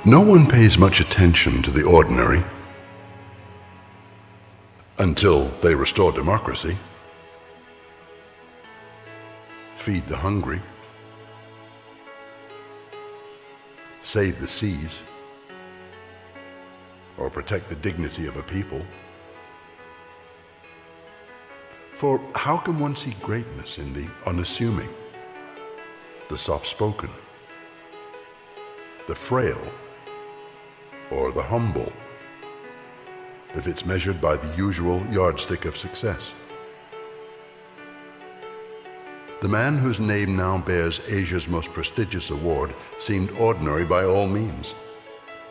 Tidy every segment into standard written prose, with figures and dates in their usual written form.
No one pays much attention to the ordinary until they restore democracy, feed the hungry, save the seas, or protect the dignity of a people. For how can one see greatness in the unassuming, the soft-spoken, the frail, or the humble, if it's measured by the usual yardstick of success? The man whose name now bears Asia's most prestigious award seemed ordinary by all means,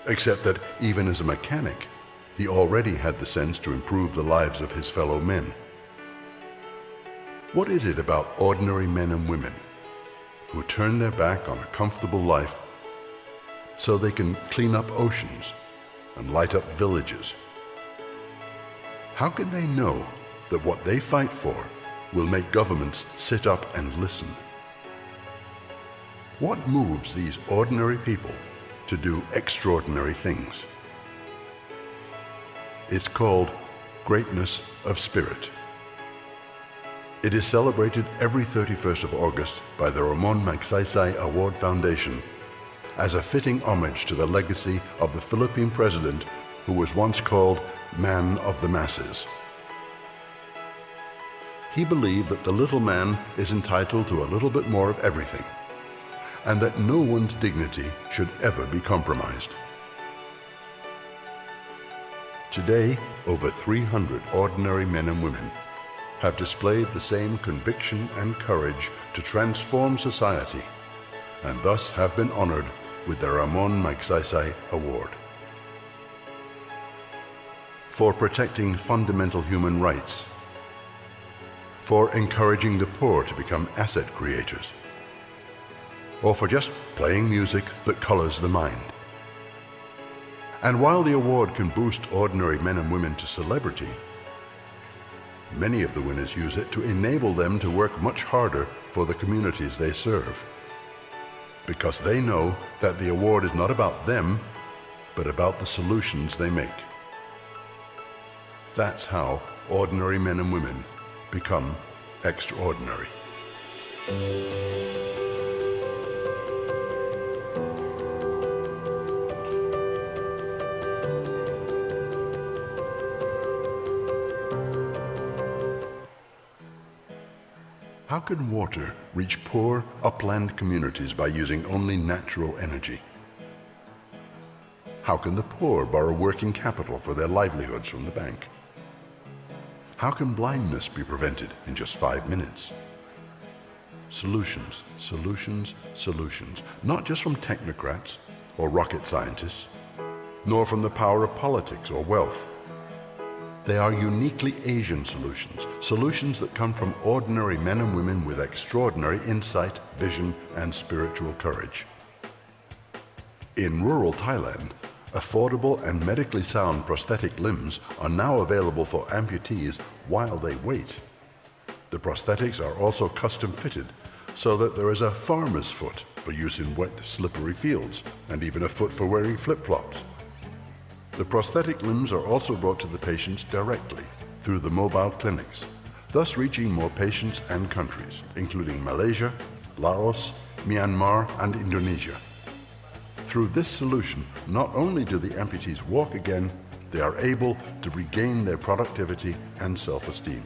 except that even as a mechanic, he already had the sense to improve the lives of his fellow men. What is it about ordinary men and women who turn their back on a comfortable life so they can clean up oceans and light up villages? How can they know that what they fight for will make governments sit up and listen? What moves these ordinary people to do extraordinary things? It's called greatness of spirit. It is celebrated every 31st of August by the Ramon Magsaysay Award Foundation as a fitting homage to the legacy of the Philippine president who was once called Man of the Masses. He believed that the little man is entitled to a little bit more of everything, and that no one's dignity should ever be compromised. Today, over 300 ordinary men and women have displayed the same conviction and courage to transform society, and thus have been honored with the Ramon Magsaysay Award. For protecting fundamental human rights, for encouraging the poor to become asset creators, or for just playing music that colors the mind. And while the award can boost ordinary men and women to celebrity, many of the winners use it to enable them to work much harder for the communities they serve, because they know that the award is not about them, but about the solutions they make. That's how ordinary men and women become extraordinary. How can water reach poor upland communities by using only natural energy? How can the poor borrow working capital for their livelihoods from the bank? How can blindness be prevented in just 5 minutes? Solutions, solutions, solutions, not just from technocrats or rocket scientists, nor from the power of politics or wealth. They are uniquely Asian solutions, solutions that come from ordinary men and women with extraordinary insight, vision, and spiritual courage. In rural Thailand, affordable and medically sound prosthetic limbs are now available for amputees while they wait. The prosthetics are also custom fitted so that there is a farmer's foot for use in wet, slippery fields, and even a foot for wearing flip-flops. The prosthetic limbs are also brought to the patients directly through the mobile clinics, thus reaching more patients and countries, including Malaysia, Laos, Myanmar, and Indonesia. Through this solution, not only do the amputees walk again, they are able to regain their productivity and self-esteem.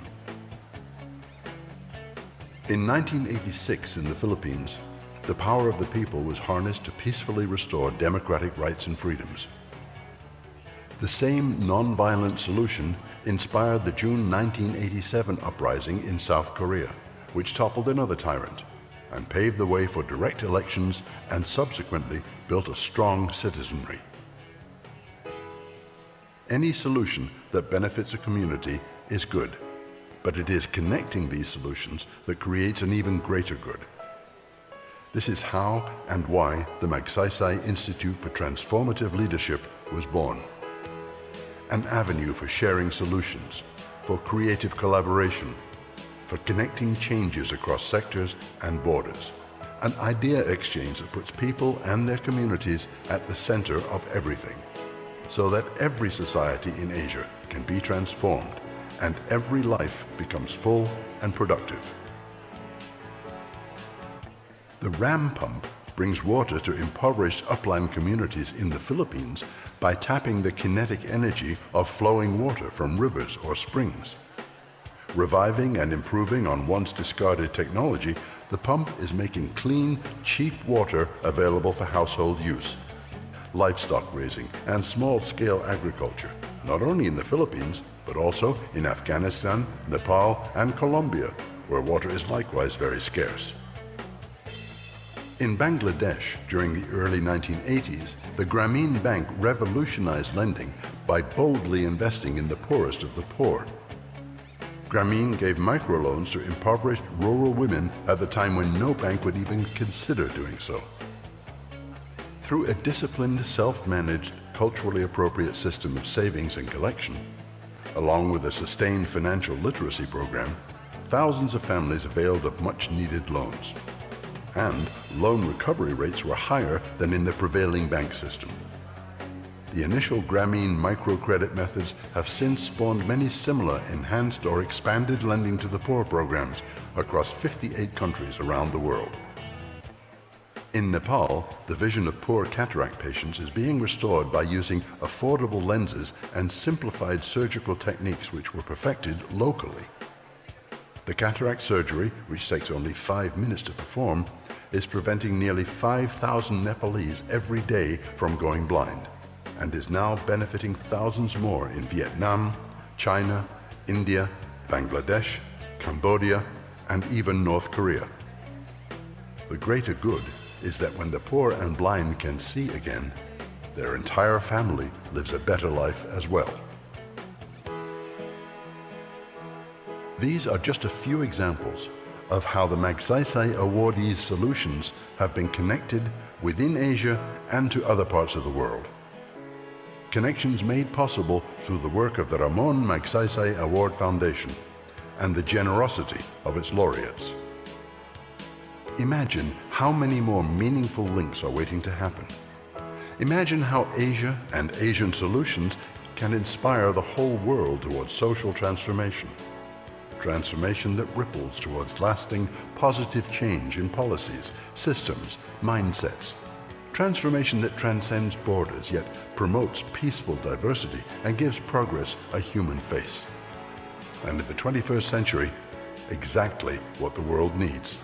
In 1986 in the Philippines, the power of the people was harnessed to peacefully restore democratic rights and freedoms. The same non-violent solution inspired the June 1987 uprising in South Korea, which toppled another tyrant and paved the way for direct elections and subsequently built a strong citizenry. Any solution that benefits a community is good, but it is connecting these solutions that creates an even greater good. This is how and why the Magsaysay Institute for Transformative Leadership was born. An avenue for sharing solutions, for creative collaboration, for connecting changes across sectors and borders, an idea exchange that puts people and their communities at the center of everything, so that every society in Asia can be transformed and every life becomes full and productive. The Ram pump brings water to impoverished upland communities in the Philippines by tapping the kinetic energy of flowing water from rivers or springs. Reviving and improving on once discarded technology, the pump is making clean, cheap water available for household use, livestock raising, and small-scale agriculture, not only in the Philippines, but also in Afghanistan, Nepal, and Colombia, where water is likewise very scarce. In Bangladesh, during the early 1980s, the Grameen Bank revolutionized lending by boldly investing in the poorest of the poor. Grameen gave microloans to impoverished rural women at the time when no bank would even consider doing so. Through a disciplined, self-managed, culturally appropriate system of savings and collection, along with a sustained financial literacy program, thousands of families availed of much-needed loans. And loan recovery rates were higher than in the prevailing bank system. The initial Grameen microcredit methods have since spawned many similar enhanced or expanded lending to the poor programs across 58 countries around the world. In Nepal, the vision of poor cataract patients is being restored by using affordable lenses and simplified surgical techniques which were perfected locally. The cataract surgery, which takes only 5 minutes to perform, is preventing nearly 5,000 Nepalese every day from going blind, and is now benefiting thousands more in Vietnam, China, India, Bangladesh, Cambodia, and even North Korea. The greater good is that when the poor and blind can see again, their entire family lives a better life as well. These are just a few examples of how the Magsaysay Awardee's solutions have been connected within Asia and to other parts of the world. Connections made possible through the work of the Ramon Magsaysay Award Foundation and the generosity of its laureates. Imagine how many more meaningful links are waiting to happen. Imagine how Asia and Asian solutions can inspire the whole world towards social transformation. Transformation that ripples towards lasting, positive change in policies, systems, mindsets. Transformation that transcends borders, yet promotes peaceful diversity and gives progress a human face. And in the 21st century, exactly what the world needs.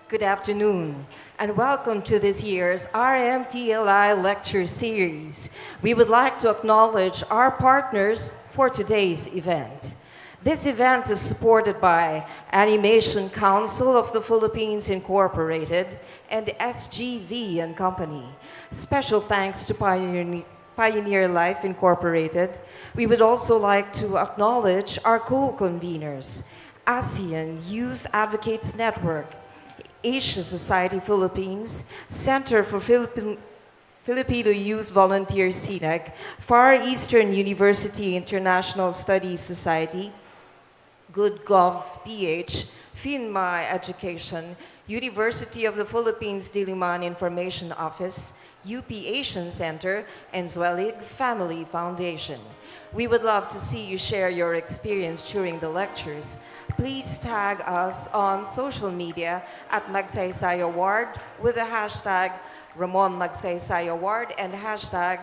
Good afternoon, and welcome to this year's RMTLI Lecture Series. We would like to acknowledge our partners for today's event. This event is supported by Animation Council of the Philippines Incorporated and SGV and Company. Special thanks to Pioneer Life Incorporated. We would also like to acknowledge our co-conveners, ASEAN Youth Advocates Network, Asia Society Philippines, Center for Filipino Youth Volunteers SINAG, Far Eastern University International Studies Society, Good Gov PH, FINMA Education, University of the Philippines Diliman Information Office, UP Asian Center, and Zwelig Family Foundation. We would love to see you share your experience during the lectures. Please tag us on social media at Magsaysay Award with the hashtag Ramon Magsaysay Award and hashtag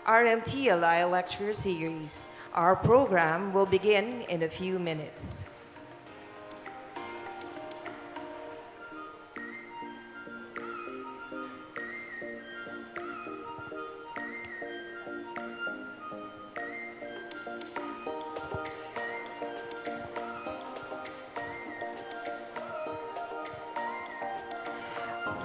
RMTLI Lecture Series. Our program will begin in a few minutes.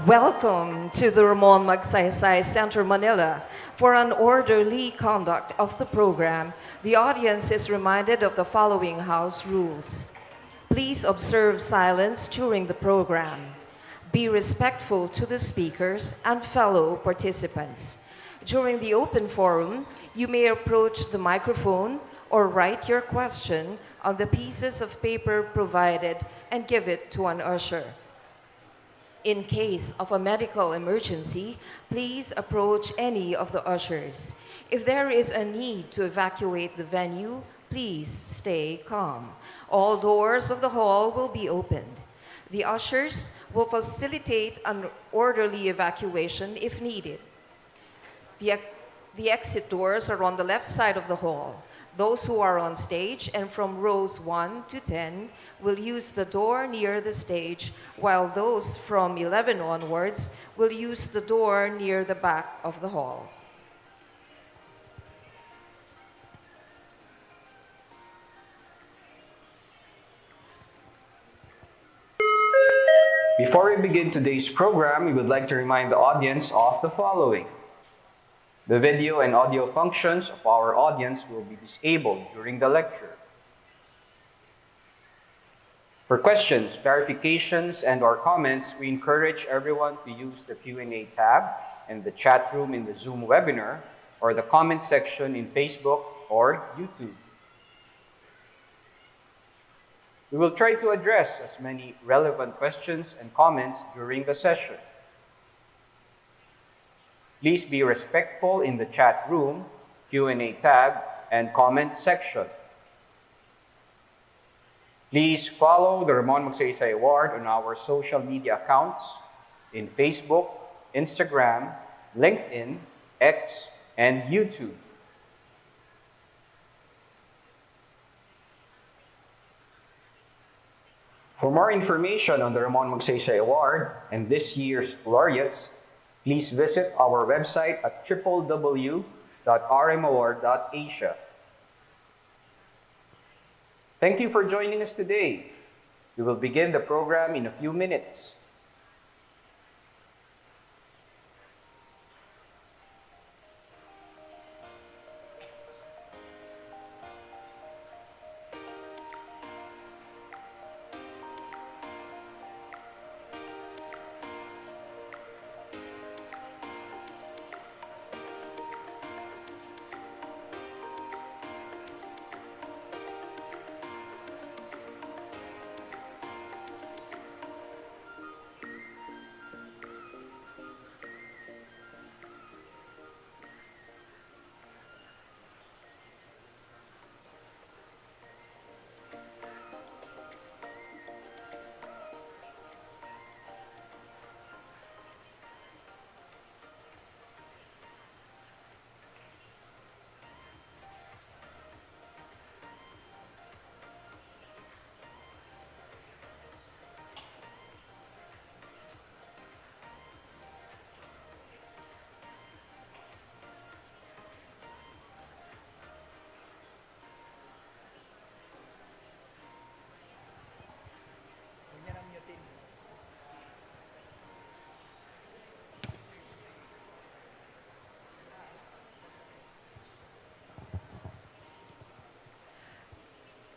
Welcome to the Ramon Magsaysay Center, Manila. For an orderly conduct of the program, the audience is reminded of the following house rules. Please observe silence during the program. Be respectful to the speakers and fellow participants. During the open forum, you may approach the microphone or write your question on the pieces of paper provided and give it to an usher. In case of a medical emergency, please approach any of the ushers. If there is a need to evacuate the venue, please stay calm. All doors of the hall will be opened. The ushers will facilitate an orderly evacuation if needed. The exit doors are on the left side of the hall. Those who are on stage and from rows 1 to 10 will use the door near the stage, while those from 11 onwards will use the door near the back of the hall. Before we begin today's program, we would like to remind the audience of the following. The video and audio functions of our audience will be disabled during the lecture. For questions, clarifications, and/or comments, we encourage everyone to use the Q&A tab in the chat room in the Zoom webinar or the comment section in Facebook or YouTube. We will try to address as many relevant questions and comments during the session. Please be respectful in the chat room, Q&A tab, and comment section. Please follow the Ramon Magsaysay Award on our social media accounts in Facebook, Instagram, LinkedIn, X, and YouTube. For more information on the Ramon Magsaysay Award and this year's laureates, please visit our website at www.rmaward.asia. Thank you for joining us today. We will begin the program in a few minutes.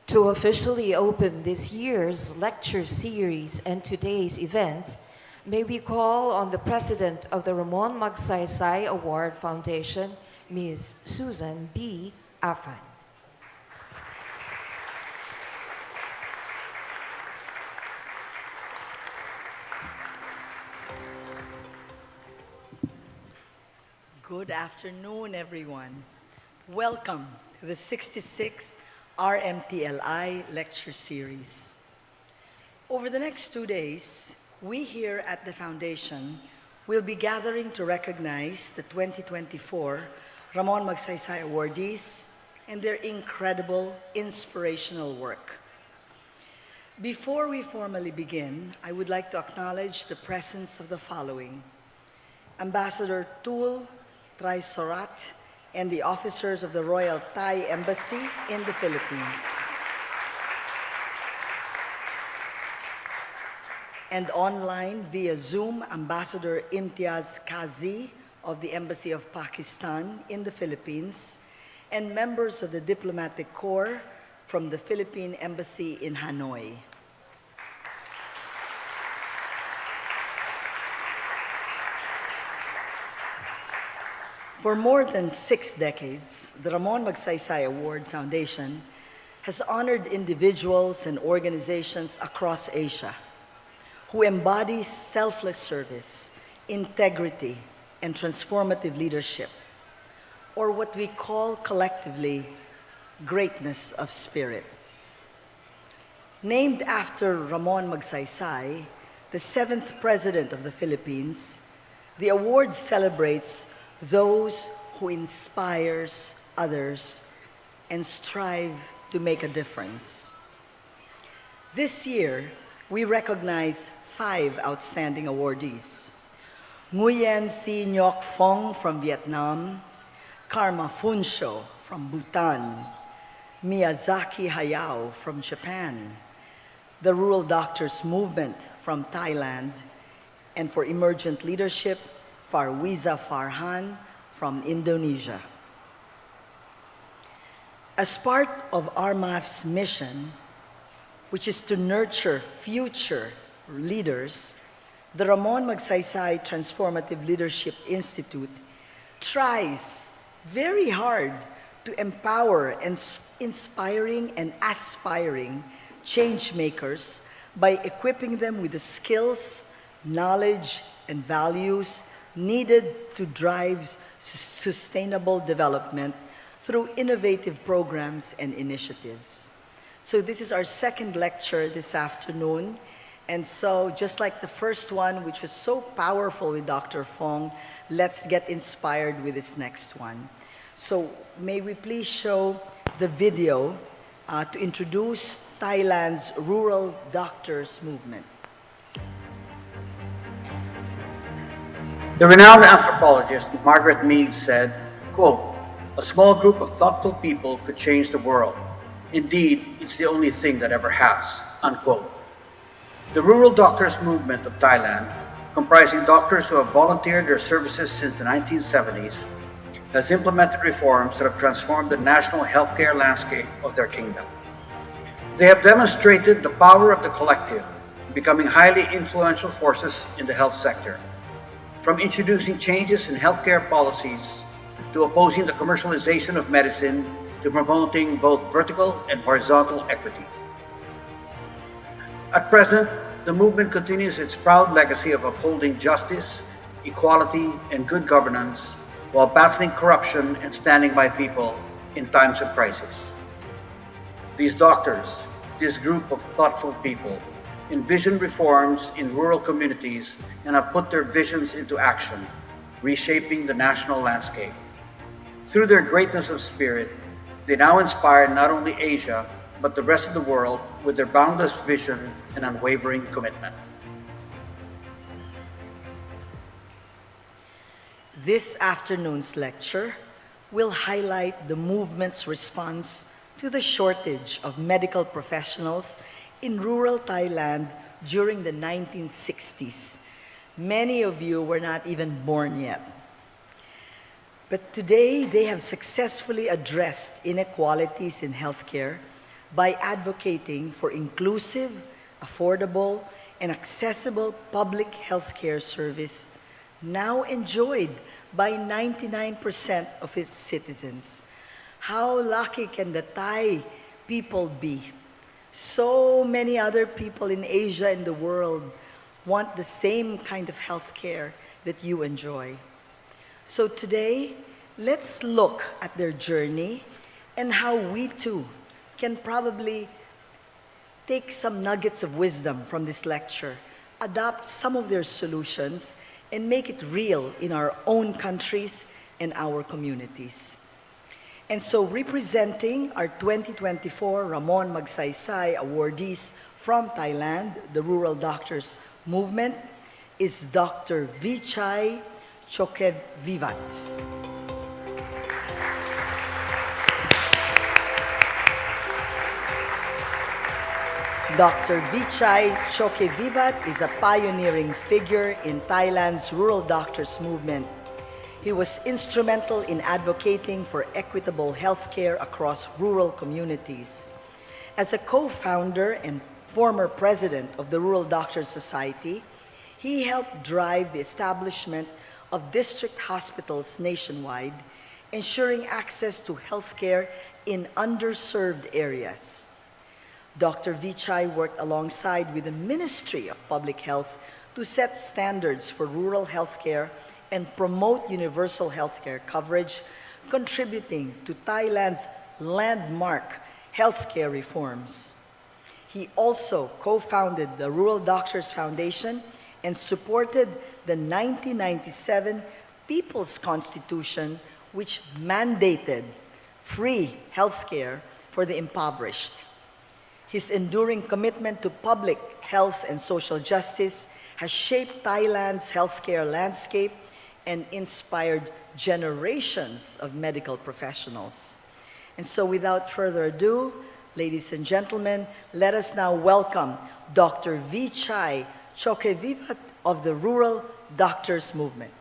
To officially open this year's lecture series and today's event, may we call on the President of the Ramon Magsaysay Award Foundation, Ms. Susan B. Afan. Good afternoon, everyone. Welcome to the 66th RMTLI Lecture Series. Over the next 2 days, we here at the Foundation will be gathering to recognize the 2024 Ramon Magsaysay Awardees and their incredible, inspirational work. Before we formally begin, I would like to acknowledge the presence of the following: Ambassador Tul Traisorat and the officers of the Royal Thai Embassy in the Philippines. And online via Zoom, Ambassador Imtiaz Kazi of the Embassy of Pakistan in the Philippines, and members of the Diplomatic Corps from the Philippine Embassy in Hanoi. For more than 6 decades, the Ramon Magsaysay Award Foundation has honored individuals and organizations across Asia who embody selfless service, integrity, and transformative leadership, or what we call collectively greatness of spirit. Named after Ramon Magsaysay, the 7th President of the Philippines, the award celebrates those who inspires others and strive to make a difference. This year, we recognize 5 outstanding awardees: Nguyen Thi Ngoc Phong from Vietnam, Karma Funsho from Bhutan, Miyazaki Hayao from Japan, the Rural Doctors Movement from Thailand, and for emergent leadership, Farwiza Farhan from Indonesia. As part of RMAF's mission, which is to nurture future leaders, the Ramon Magsaysay Transformative Leadership Institute tries very hard to empower inspiring and aspiring change makers by equipping them with the skills, knowledge, and values needed to drive sustainable development through innovative programs and initiatives. So this is our second lecture this afternoon. And so just like the first one, which was so powerful with Dr. Phong, let's get inspired with this next one. So may we please show the video to introduce Thailand's Rural Doctors Movement. The renowned anthropologist Margaret Mead said, quote, "A small group of thoughtful people could change the world. Indeed, it's the only thing that ever has," unquote. The Rural Doctors Movement of Thailand, comprising doctors who have volunteered their services since the 1970s, has implemented reforms that have transformed the national healthcare landscape of their kingdom. They have demonstrated the power of the collective, becoming highly influential forces in the health sector. From introducing changes in healthcare policies, to opposing the commercialization of medicine, to promoting both vertical and horizontal equity. At present, the movement continues its proud legacy of upholding justice, equality, and good governance while battling corruption and standing by people in times of crisis. These doctors, this group of thoughtful people, envision reforms in rural communities and have put their visions into action, reshaping the national landscape. Through their greatness of spirit, they now inspire not only Asia, but the rest of the world with their boundless vision and unwavering commitment. This afternoon's lecture will highlight the movement's response to the shortage of medical professionals in rural Thailand during the 1960s. Many of you were not even born yet. But today, they have successfully addressed inequalities in healthcare by advocating for inclusive, affordable, and accessible public healthcare service now enjoyed by 99% of its citizens. How lucky can the Thai people be? So many other people in Asia and the world want the same kind of healthcare that you enjoy. So today, let's look at their journey and how we too can probably take some nuggets of wisdom from this lecture, adopt some of their solutions, and make it real in our own countries and our communities. And so representing our 2024 Ramon Magsaysay awardees from Thailand, the Rural Doctors Movement, is Dr. Vichai Chokevivat. Dr. Vichai Chokevivat is a pioneering figure in Thailand's Rural Doctors Movement. He was instrumental in advocating for equitable healthcare across rural communities. As a co-founder and former president of the Rural Doctors Society, he helped drive the establishment of district hospitals nationwide, ensuring access to healthcare in underserved areas. Dr. Vichai worked alongside with the Ministry of Public Health to set standards for rural healthcare and promote universal healthcare coverage, contributing to Thailand's landmark healthcare reforms. He also co-founded the Rural Doctors Foundation and supported the 1997 People's Constitution, which mandated free healthcare for the impoverished. His enduring commitment to public health and social justice has shaped Thailand's healthcare landscape and inspired generations of medical professionals. And so without further ado, ladies and gentlemen, let us now welcome Dr. Vichai Chokevivat of the Rural Doctors Movement.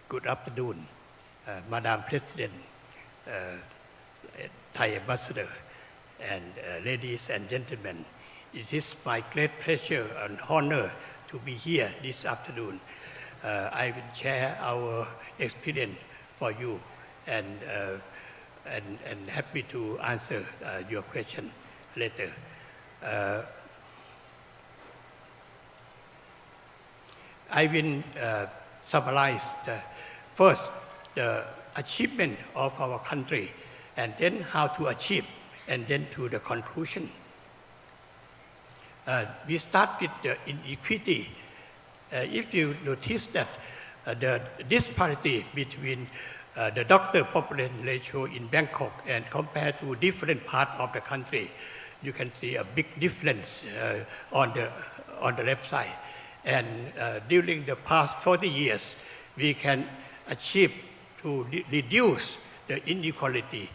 Good afternoon, Madam President, Thai Ambassador, and ladies and gentlemen. It is my great pleasure and honor to be here this afternoon. I will share our experience for you and happy to answer your question later. I will summarize first the achievement of our country, and then how to achieve, and then to the conclusion. We start with the inequity. If you notice that the disparity between the doctor population ratio in Bangkok and compared to different parts of the country, you can see a big difference on the left side. And during the past 40 years, we can achieve to reduce the inequality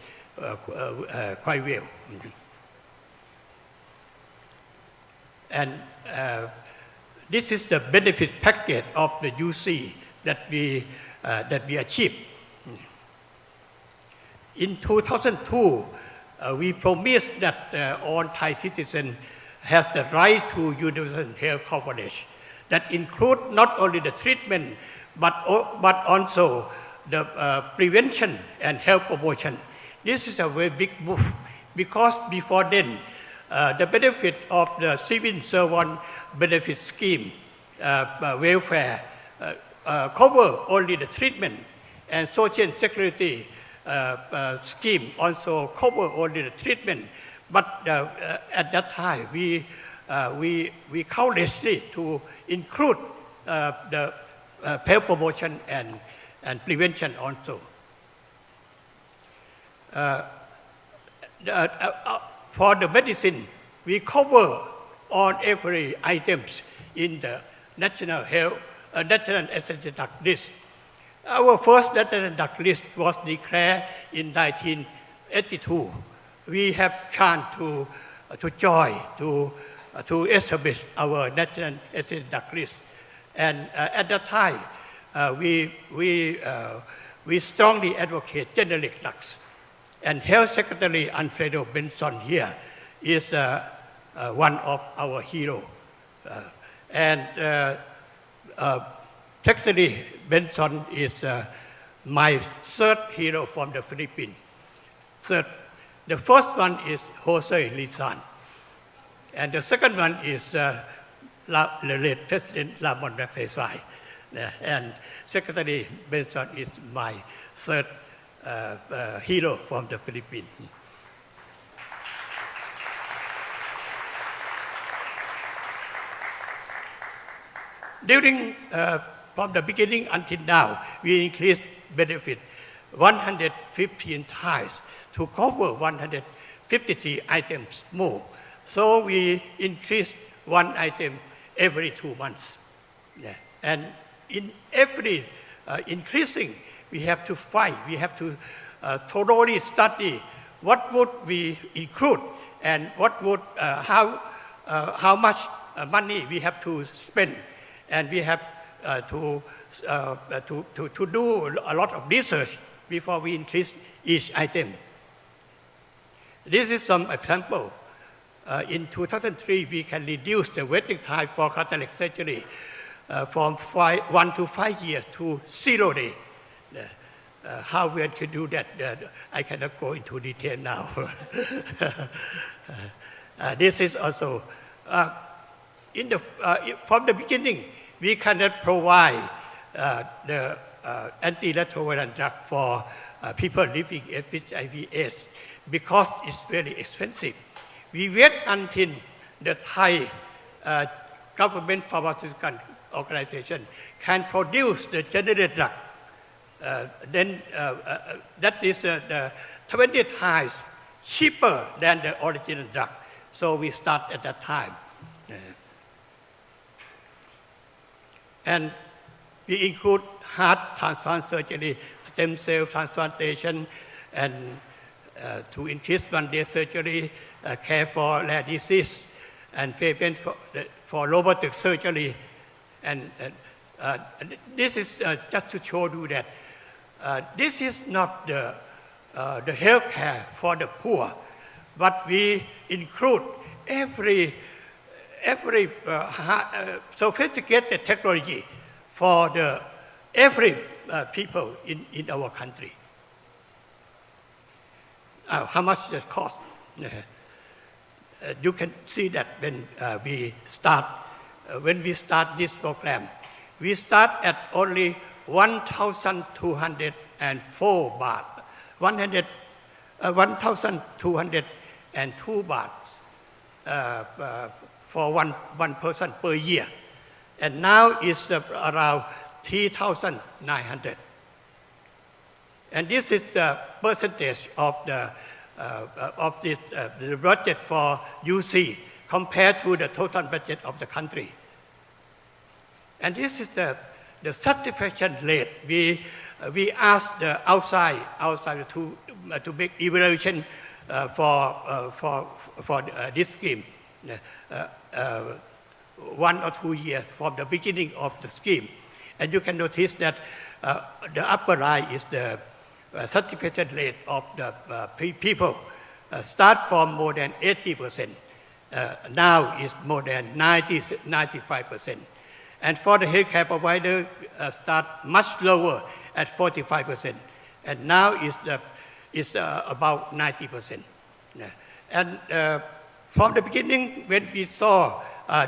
quite well. And this is the benefit package of the UC that we achieved. In 2002, we promised that all Thai citizens has the right to universal health coverage that include not only the treatment but also the prevention and health promotion. This is a very big move because before then, the benefit of the civil servant benefit scheme, welfare, cover only the treatment, and social security scheme also cover only the treatment. But at that time, we countlessly to include the health promotion and prevention also. For the medicine, we cover on every items in the national essential drug list. Our first national drug list was declared in 1982. We have chance to join to establish our national essential drug list, and at that time we strongly advocate generic drugs. And Health Secretary Alfredo Benson here is one of our heroes. Secretary Benson is my third hero from the Philippines. The first one is Jose Rizal. And the second one is the late President Ramon Magsaysay. And Secretary Benson is my third hero from the Philippines. From the beginning until now, we increased benefit 115 times to cover 153 items more. So we increased one item every 2 months. Yeah. And in every increasing, we have to fight, we have to thoroughly study what would we include and how much money we have to spend, and we have to do a lot of research before we increase each item. This is some example. In 2003, we can reduce the waiting time for cataract surgery from 1 to 5 years to 0 days. How we can do that, I cannot go into detail now. This is also, from the beginning, we cannot provide the antiretroviral drug for people living with HIV/AIDS because it's very expensive. We wait until the Thai government pharmaceutical organization can produce the generic drug. Then that is 20 times cheaper than the original drug. So we start at that time. And we include heart transplant surgery, stem cell transplantation, and to increase one-day surgery, care for rare disease, and payment for robotic surgery. And this is just to show you that this is not the health care for the poor, but we include every sophisticated technology for every people in our country. How much does it cost? You can see that when we start this program, we start at only 1,204 baht, 1,202 baht for one person per year, and now it's around 3,900. And this is the percentage of the budget for UC compared to the total budget of the country. And this is the satisfaction rate. We ask the outside to make evaluation for this scheme 1 or 2 years from the beginning of the scheme. And you can notice that the upper line is the satisfaction rate of the people. Start from more than 80%. Now is more than 95%. And for the healthcare provider, start much lower at 45%. And now is about 90%. And from the beginning, when we saw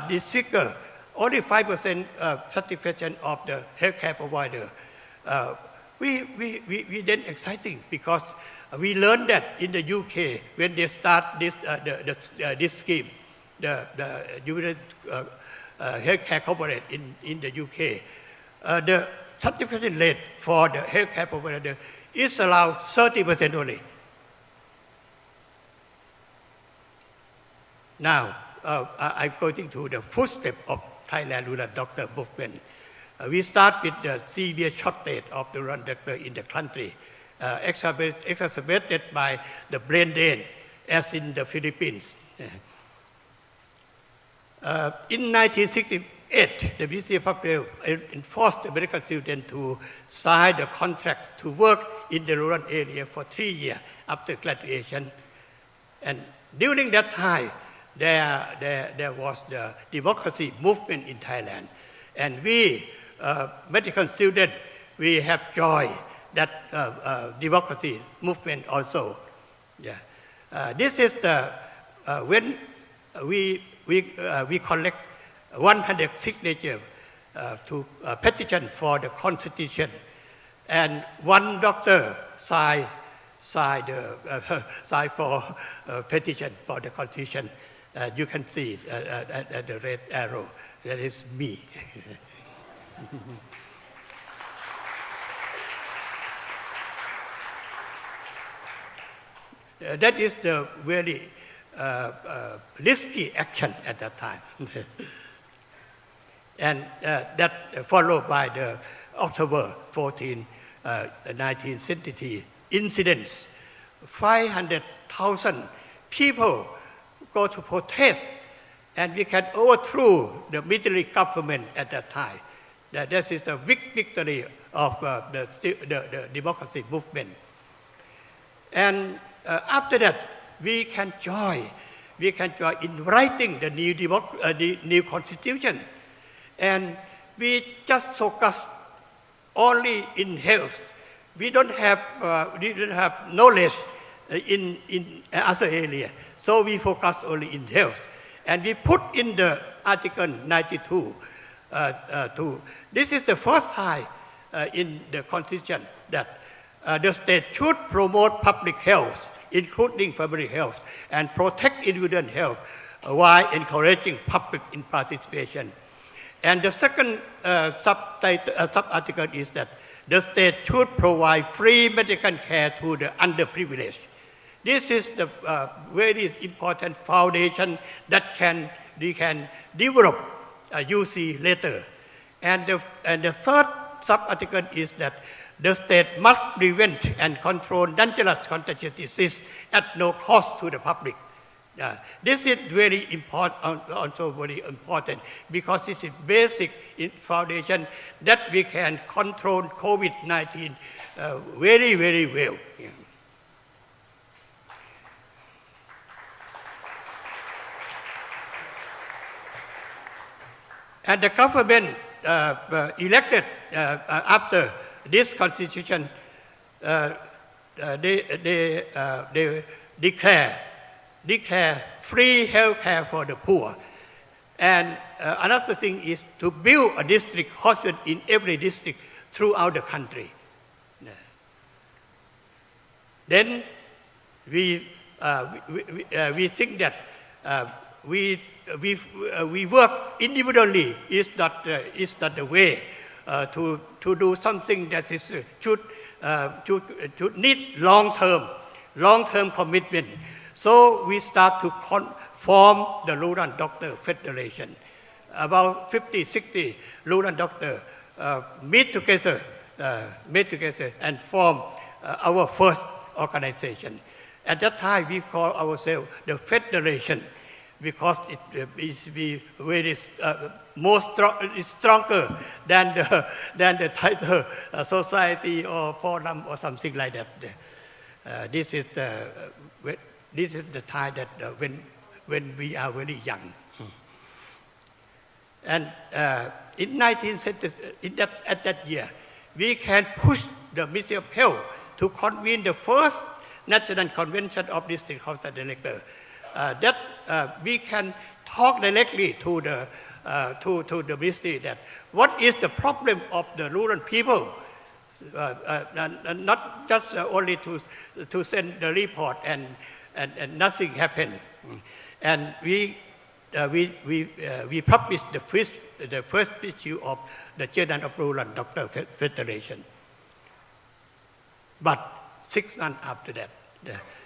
this figure, only 5% satisfaction of the healthcare provider, we then exciting because we learned that in the UK when they start this scheme, the healthcare corporate in the UK, the satisfaction rate for the healthcare provider is around 30% only. Now, I'm going to the footsteps of Thailand rural doctor movement. We start with the severe shortage of the rural doctor in the country, exacerbated by the brain drain, as in the Philippines. In 1968, the Ministry of Public Health enforced the medical students to sign the contract to work in the rural area for 3 years after graduation. And during that time, there was the democracy movement in Thailand. And we, medical students, we have joined that democracy movement also. Yeah. This is when we collect 100 signatures to petition for the constitution, and one doctor signed for petition for the constitution. You can see at the red arrow, that is me. That is the very risky action at that time. And that followed by the October 14, 1970 incidents. 500,000 people go to protest, and we can overthrow the military government at that time. This is a big victory of the democracy movement. And after that, we can join in writing the new constitution. And we just focus only in health. We don't have knowledge in other area. So we focus only in health. And we put in the Article 92. This is the first time in the Constitution that the state should promote public health, including family health, and protect individual health while encouraging public participation. And the second sub-article is that the state should provide free medical care to the underprivileged. This is the very important foundation that we can develop you see later. And the third sub-article is that the state must prevent and control dangerous contagious disease at no cost to the public. This is very important, also very important, because this is basic foundation that we can control COVID-19 very, very well. Yeah. And the government elected after this constitution, they declare free health care for the poor. And another thing is to build a district hospital in every district throughout the country. Then we think that we work individually is not the way to do something that is should need long-term commitment. So we start to form the Rural Doctor Federation. About 50, 60 rural doctors meet together and form our first organization. At that time, we call ourselves the Federation because it is very stronger than the title society or forum or something like that. This is the time that when we are very young. And in 1970, at that year, we can push the Ministry of Health to convene the first National Convention of District Hospital Directors. That we can talk directly to the ministry that what is the problem of the rural people, not just only to send the report and nothing happened. And we published the first issue of the Journal of Rural Doctor Federation. But 6 months after that,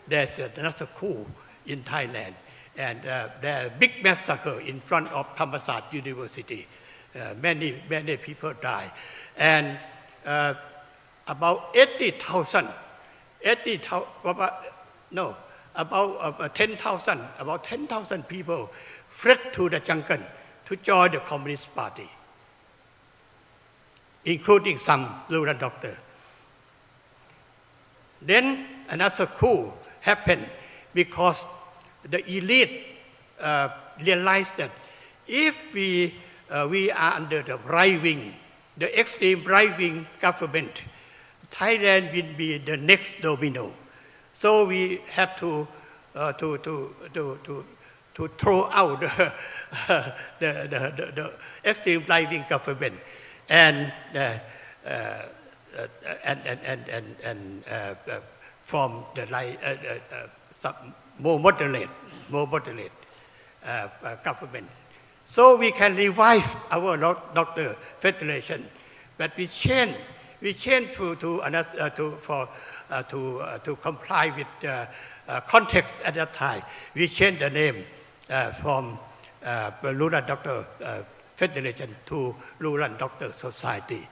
there's another coup in Thailand, and there's a big massacre in front of Thammasat University. Many people died, and about 10,000 people fled to the jungle to join the Communist Party, including some rural doctors. Then another coup happened because the elite realized that if we are under the right wing, the extreme right wing government, Thailand will be the next domino. So we have to throw out the extreme right wing government and from the more moderate government. So we can revive our doctor federation, but we change to another to comply with the context at that time. We changed the name from Rural Doctor Federation to Rural Doctor Society.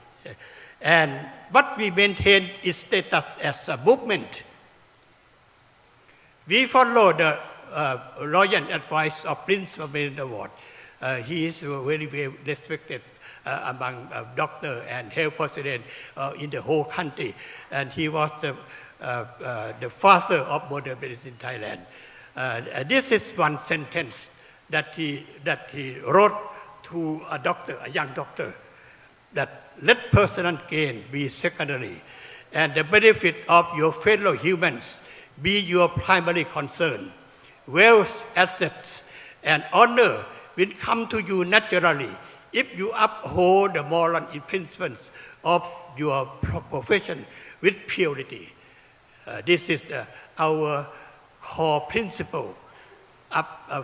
But we maintain its status as a movement. We follow the royal advice of Prince Ramon Award. He is very well respected among doctors and health personnel in the whole country, and he was the father of modern medicine in Thailand. This is one sentence that he wrote to a young doctor, that let personal gain be secondary, and the benefit of your fellow humans be your primary concern. Wealth, assets, and honor will come to you naturally if you uphold the moral principles of your profession with purity. This is our core principle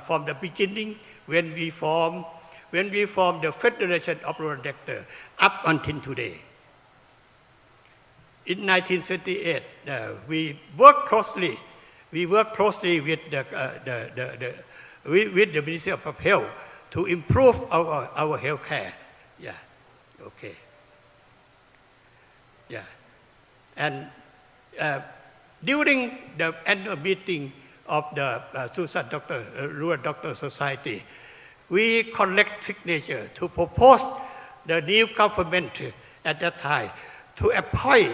from the beginning when we formed the Federation of Rural Doctors up until today. In 1978, we worked closely with with the Ministry of Health to improve our health care. Yeah, okay. Yeah, and during the annual meeting of the Rural Doctor Society, we collect signature to propose the new government at that time to appoint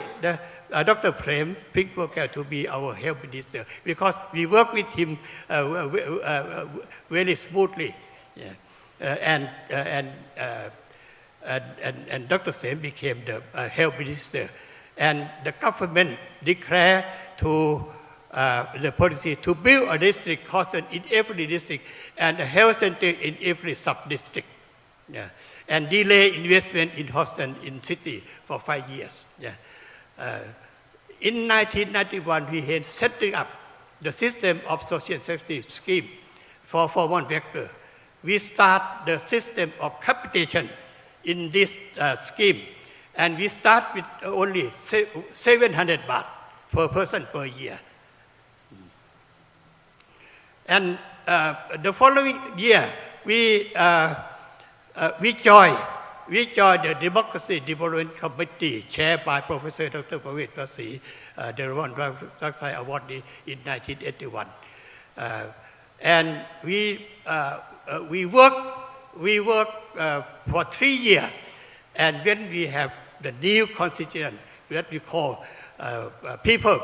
Dr. Prem Prikpurkar to be our health minister, because we work with him very smoothly. Yeah. And Dr. Sem became the health minister, and the government declared to the policy to build a district hospital in every district and a health center in every sub-district. Yeah. And delay investment in hospital in city for 5 years. Yeah. In 1991, we had setting up the system of social safety scheme for one vector. We start the system of capitation in this scheme, and we start with only 700 baht per person per year. And the following year, we joined the Democracy Development Committee chaired by Professor Dr. Pravet Vasi, the Ramon Magsaysay Awardee in 1981. And we work for 3 years, and when we have the new constitution that we call People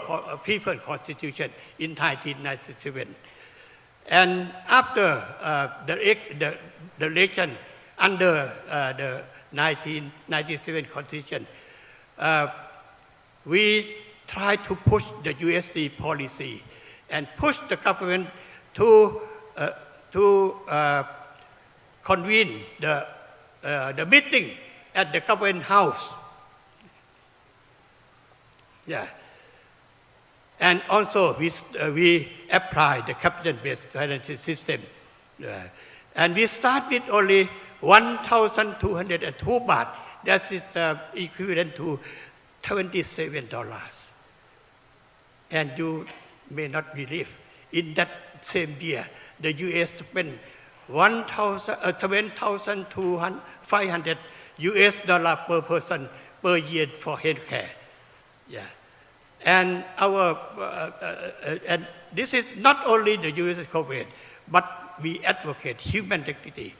Constitution in 1997. And after the election under the 1997 Constitution, we try to push the USC policy and push the government to convene the meeting at the government house. Yeah. And also we apply the capital-based financial system. And we start with only 1,202 baht. That is equivalent to $27. And you may not believe, in that same year, the U.S. spent $7,500 per person per year for healthcare. Yeah. And and this is not only the U.S. government, but we advocate human dignity.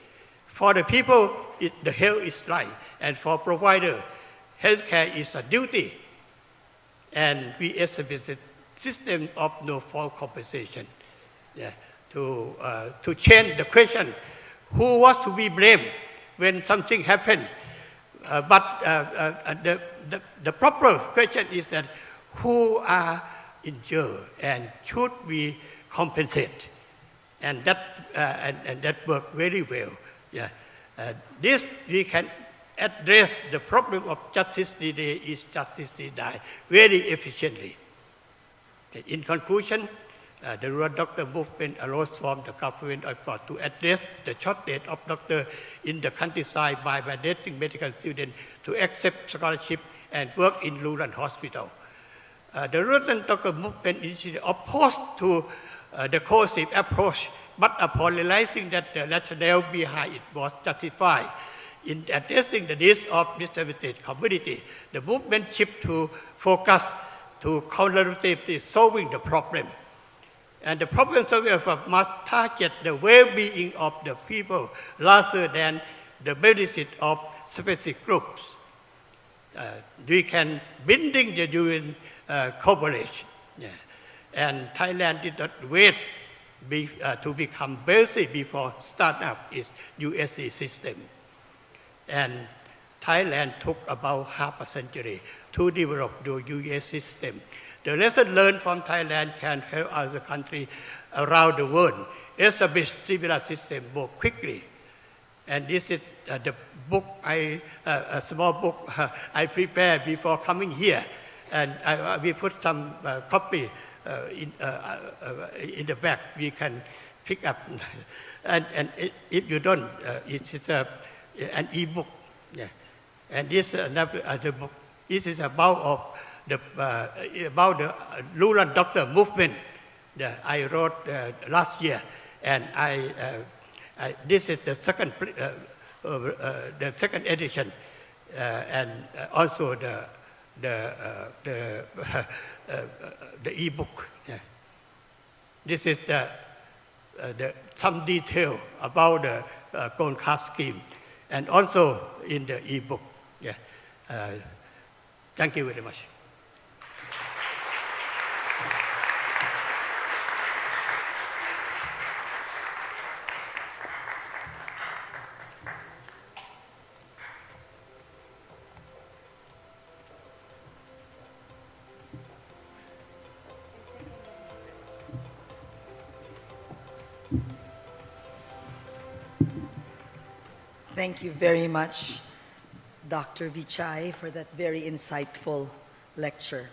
For the people, the health is right, and for provider, healthcare is a duty. And we establish a system of no fault compensation. Yeah. To change the question, who was to be blamed when something happened? But the proper question is that who are injured and should we compensate? And that worked very well. Yeah. This we can address the problem of justice delay is justice denied very efficiently. In conclusion, the rural doctor movement arose from the government effort to address the shortage of doctors in the countryside by mandating medical students to accept scholarship and work in rural hospitals. The rural doctor movement initially opposed to the coercive approach, but upon realizing that the rationale behind it was justified in addressing the needs of disadvantaged community, the movement shifted to focus to collaboratively solving the problem. And the problem solver must target the well-being of the people rather than the benefit of specific groups. We can building the UN cooperation. Yeah. And Thailand did not wait to become basic before start up its USC system. And Thailand took about half a century to develop the US system. The lesson learned from Thailand can help other countries around the world establish similar system more quickly. And this is the book, a small book I prepared before coming here. And we put some copy in the back. We can pick up. And if you don't, it is an e-book. Yeah. And this another book. This is about the rural doctor movement that I wrote last year, and this is the second edition, and also the e-book. Yeah. This is some detail about the gold class scheme, and also in the e-book. Yeah. Thank you very much. Thank you very much, Dr. Vichai, for that very insightful lecture.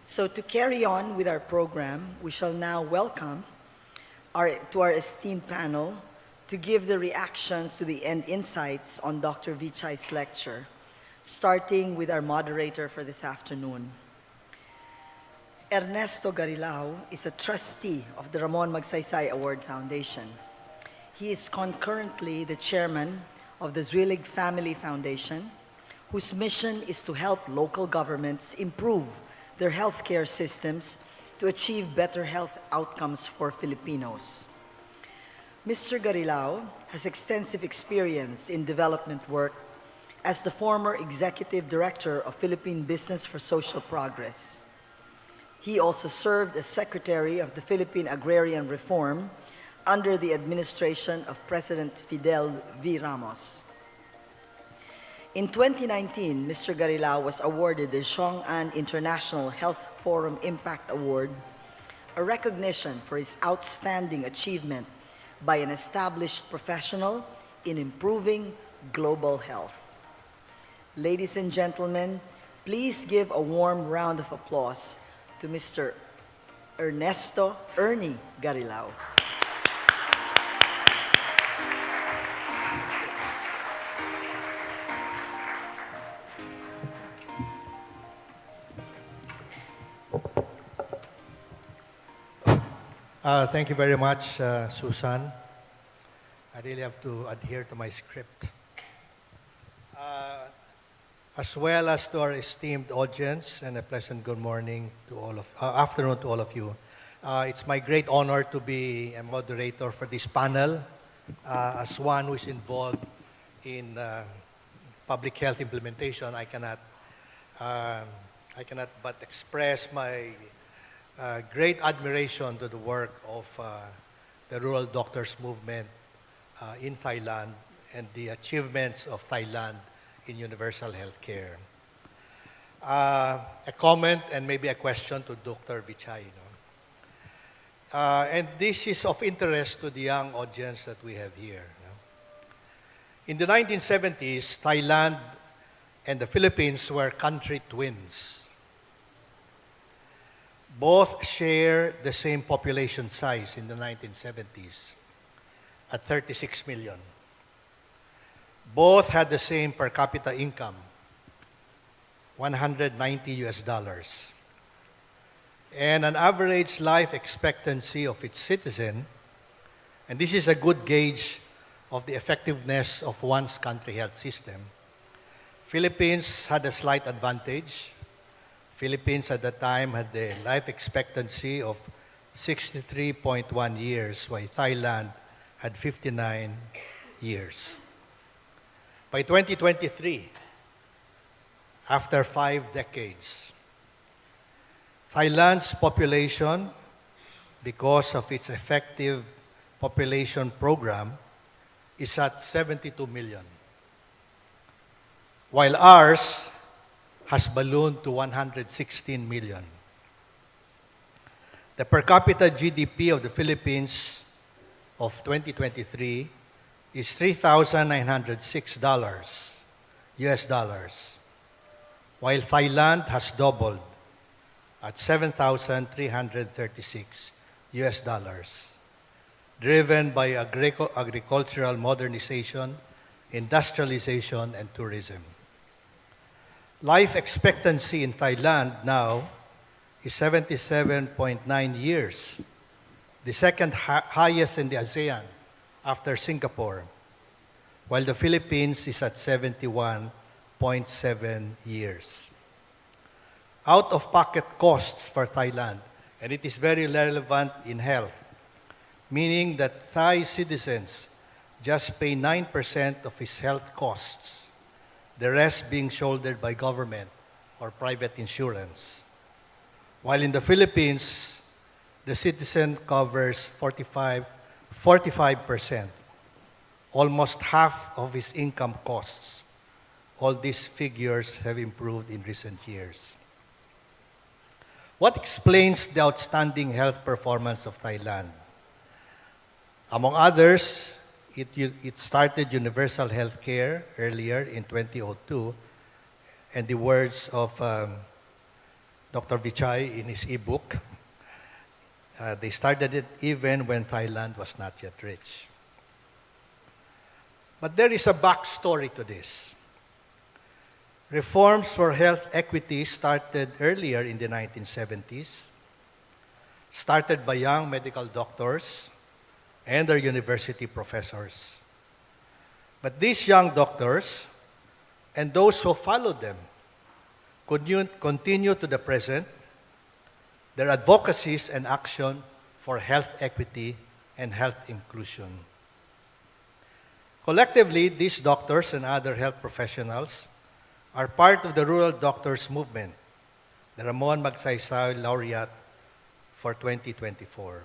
So to carry on with our program, we shall now welcome to our esteemed panel to give the reactions to the end insights on Dr. Vichai's lecture, starting with our moderator for this afternoon. Ernesto Garilao is a trustee of the Ramon Magsaysay Award Foundation. He is concurrently the chairman of the Zwillig Family Foundation, whose mission is to help local governments improve their healthcare systems to achieve better health outcomes for Filipinos. Mr. Garilao has extensive experience in development work as the former executive director of Philippine Business for Social Progress. He also served as secretary of the Philippine Agrarian Reform under the administration of President Fidel V. Ramos. In 2019, Mr. Garilao was awarded the Xiong'an International Health Forum Impact Award, a recognition for his outstanding achievement by an established professional in improving global health. Ladies and gentlemen, please give a warm round of applause to Mr. Ernesto Ernie Garilao. Thank you very much, Susan. I really have to adhere to my script. As well as to our esteemed audience, and a pleasant good morning to all of, afternoon to all of you. It's my great honor to be a moderator for this panel, as one who is involved in public health implementation. I cannot but express my great admiration to the work of the rural doctors movement in Thailand and the achievements of Thailand in universal health care. A comment and maybe a question to Dr. Vichai. And this is of interest to the young audience that we have here. In the 1970s, Thailand and the Philippines were country twins. Both share the same population size in the 1970s at 36 million. Both had the same per capita income, $190, and an average life expectancy of its citizen, and this is a good gauge of the effectiveness of one's country health system. Philippines had a slight advantage. Philippines at that time had a life expectancy of 63.1 years, while Thailand had 59 years. By 2023, after 5 decades, Thailand's population, because of its effective population program, is at 72 million, while ours has ballooned to 116 million. The per capita GDP of the Philippines of 2023 is $3,906 US dollars, while Thailand has doubled at 7,336 US dollars, driven by agricultural modernization, industrialization, and tourism. Life expectancy in Thailand now is 77.9 years, the second highest in the ASEAN after Singapore, while the Philippines is at 71.7 years. Out-of-pocket costs for Thailand, and it is very relevant in health, meaning that Thai citizens just pay 9% of his health costs, the rest being shouldered by government or private insurance. While in the Philippines, the citizen covers 45%, almost half of his income costs. All these figures have improved in recent years. What explains the outstanding health performance of Thailand? Among others, it started universal health care earlier in 2002, and the words of Dr. Vichai in his ebook, they started it even when Thailand was not yet rich. But there is a backstory to this. Reforms for health equity started earlier in the 1970s, started by young medical doctors and their university professors. But these young doctors and those who followed them continue to the present their advocacies and action for health equity and health inclusion. Collectively, these doctors and other health professionals are part of the Rural Doctors Movement, the Ramon Magsaysay Laureate for 2024.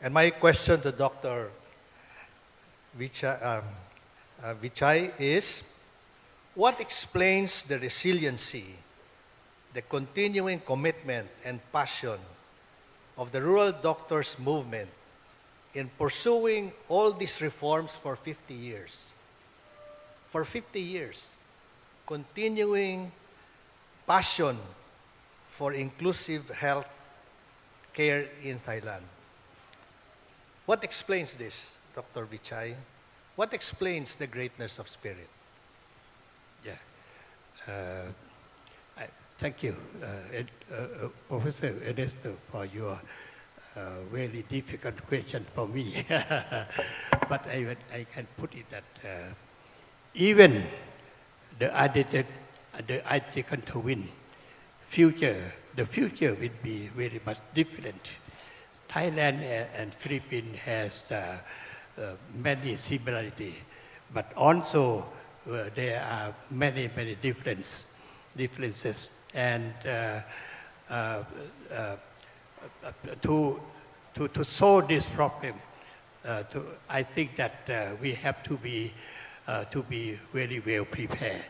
And my question to Dr. Vichai is, what explains the resiliency, the continuing commitment and passion of the Rural Doctors Movement in pursuing all these reforms for 50 years? For 50 years, continuing passion for inclusive health care in Thailand. What explains this, Dr. Vichai? What explains the greatness of spirit? Yeah. Thank you, Professor Ernesto, for your very difficult question for me. But I can put it that even the identical twin the future will be very much different. Thailand and Philippines has many similarities, but also there are many differences. And to solve this problem, I think that we have to be very well prepared.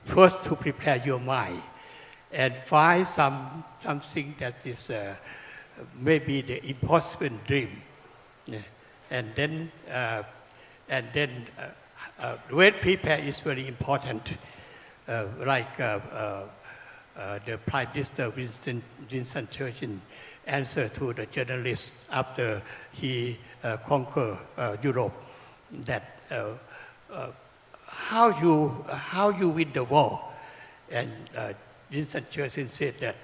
First, to prepare your mind and find something that is maybe the impossible dream, and then well prepared is very important. Like the Prime Minister Winston Churchill answered to the journalist after he conquered Europe, that how you win the war, and Winston Churchill said that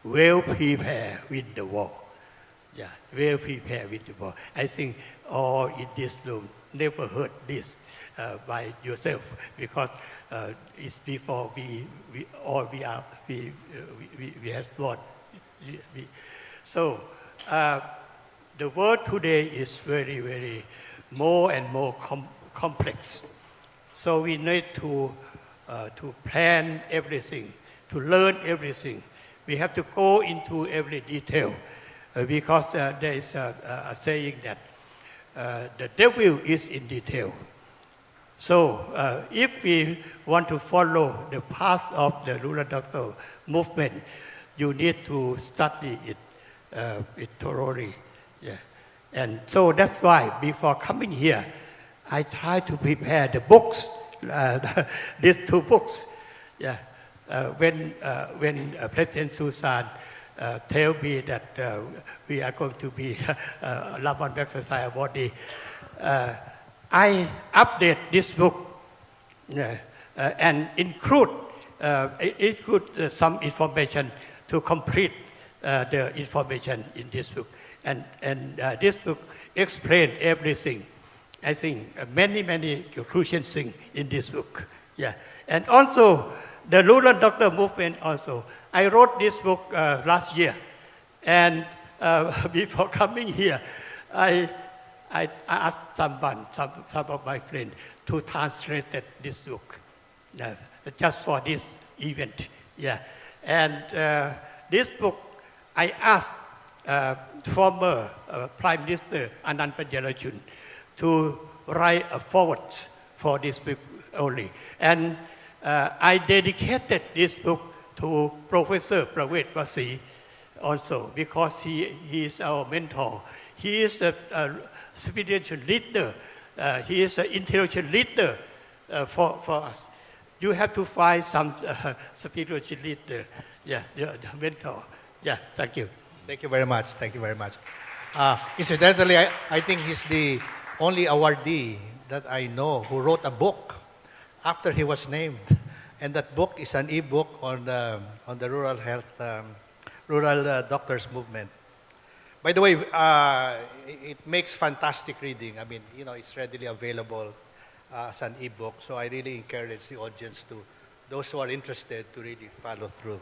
well prepared win the war. Yeah, well prepared win the war. I think all in this room never heard this by yourself, because it's before we have fought. So the world today is very, very more and more complex. So we need to plan everything, to learn everything. We have to go into every detail because there is a saying that the devil is in detail. So if we want to follow the path of the rural doctor movement, you need to study it thoroughly. Yeah. And so that's why before coming here, I try to prepare the books, these two books. Yeah. When President Susan tell me that we are going to be Ramon Magsaysay Awardee, I update this book and include some information to complete the information in this book. And this book explains everything. I think many crucial things in this book. Yeah. And also, the rural doctor movement also. I wrote this book last year. And before coming here, I asked some of my friends to translate this book just for this event. Yeah. And this book, I asked former Prime Minister Anand Panjarachun to write a foreword for this book only. And I dedicated this book to Professor Pravet Vasi also because he is our mentor. He is a spiritual leader. He is an intellectual leader for us. You have to find some spiritual leader, the mentor. Yeah, thank you. Thank you very much. Thank you very much. Incidentally, I think he's the only awardee that I know who wrote a book after he was named. And that book is an e-book on the rural health, rural doctors movement. By the way, it makes fantastic reading. I mean, it's readily available as an e-book. So I really encourage the audience those who are interested to really follow through.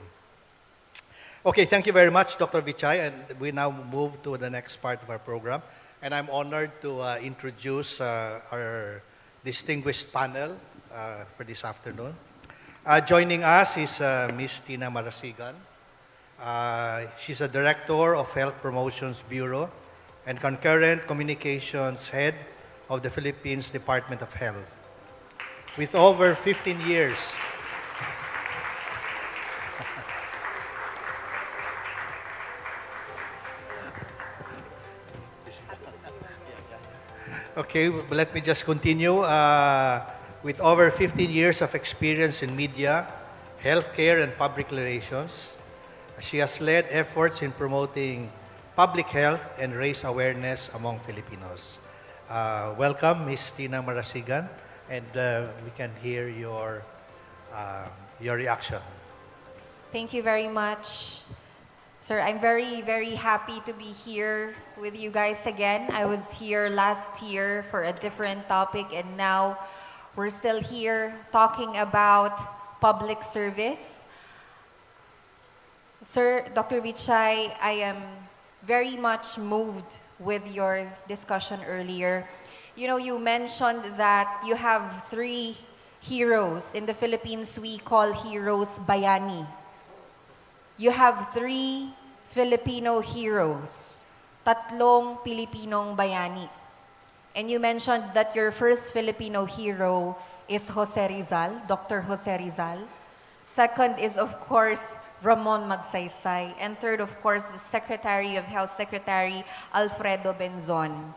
Okay, thank you very much, Dr. Vichai. And we now move to the next part of our program. And I'm honored to introduce our distinguished panel for this afternoon. Joining us is Ms. Tina Marasigan. She's a Director of Health Promotions Bureau and Concurrent Communications Head of the Philippines Department of Health. With over 15 years Okay, let me just continue. With over 15 years of experience in media, healthcare, and public relations, she has led efforts in promoting public health and raise awareness among Filipinos. Welcome, Ms. Tina Marasigan, and we can hear your reaction. Thank you very much. Sir, I'm very, very happy to be here with you guys again. I was here last year for a different topic, and now we're still here talking about public service. Sir, Dr. Vichai, I am very much moved with your discussion earlier. You mentioned that you have 3 heroes. In the Philippines, we call heroes bayani. You have 3 Filipino heroes, 3 Pilipinong bayani. And you mentioned that your first Filipino hero is Jose Rizal, Dr. Jose Rizal. Second is, of course, Ramon Magsaysay. And third, of course, the Secretary of Health, Secretary Alfredo Benzon.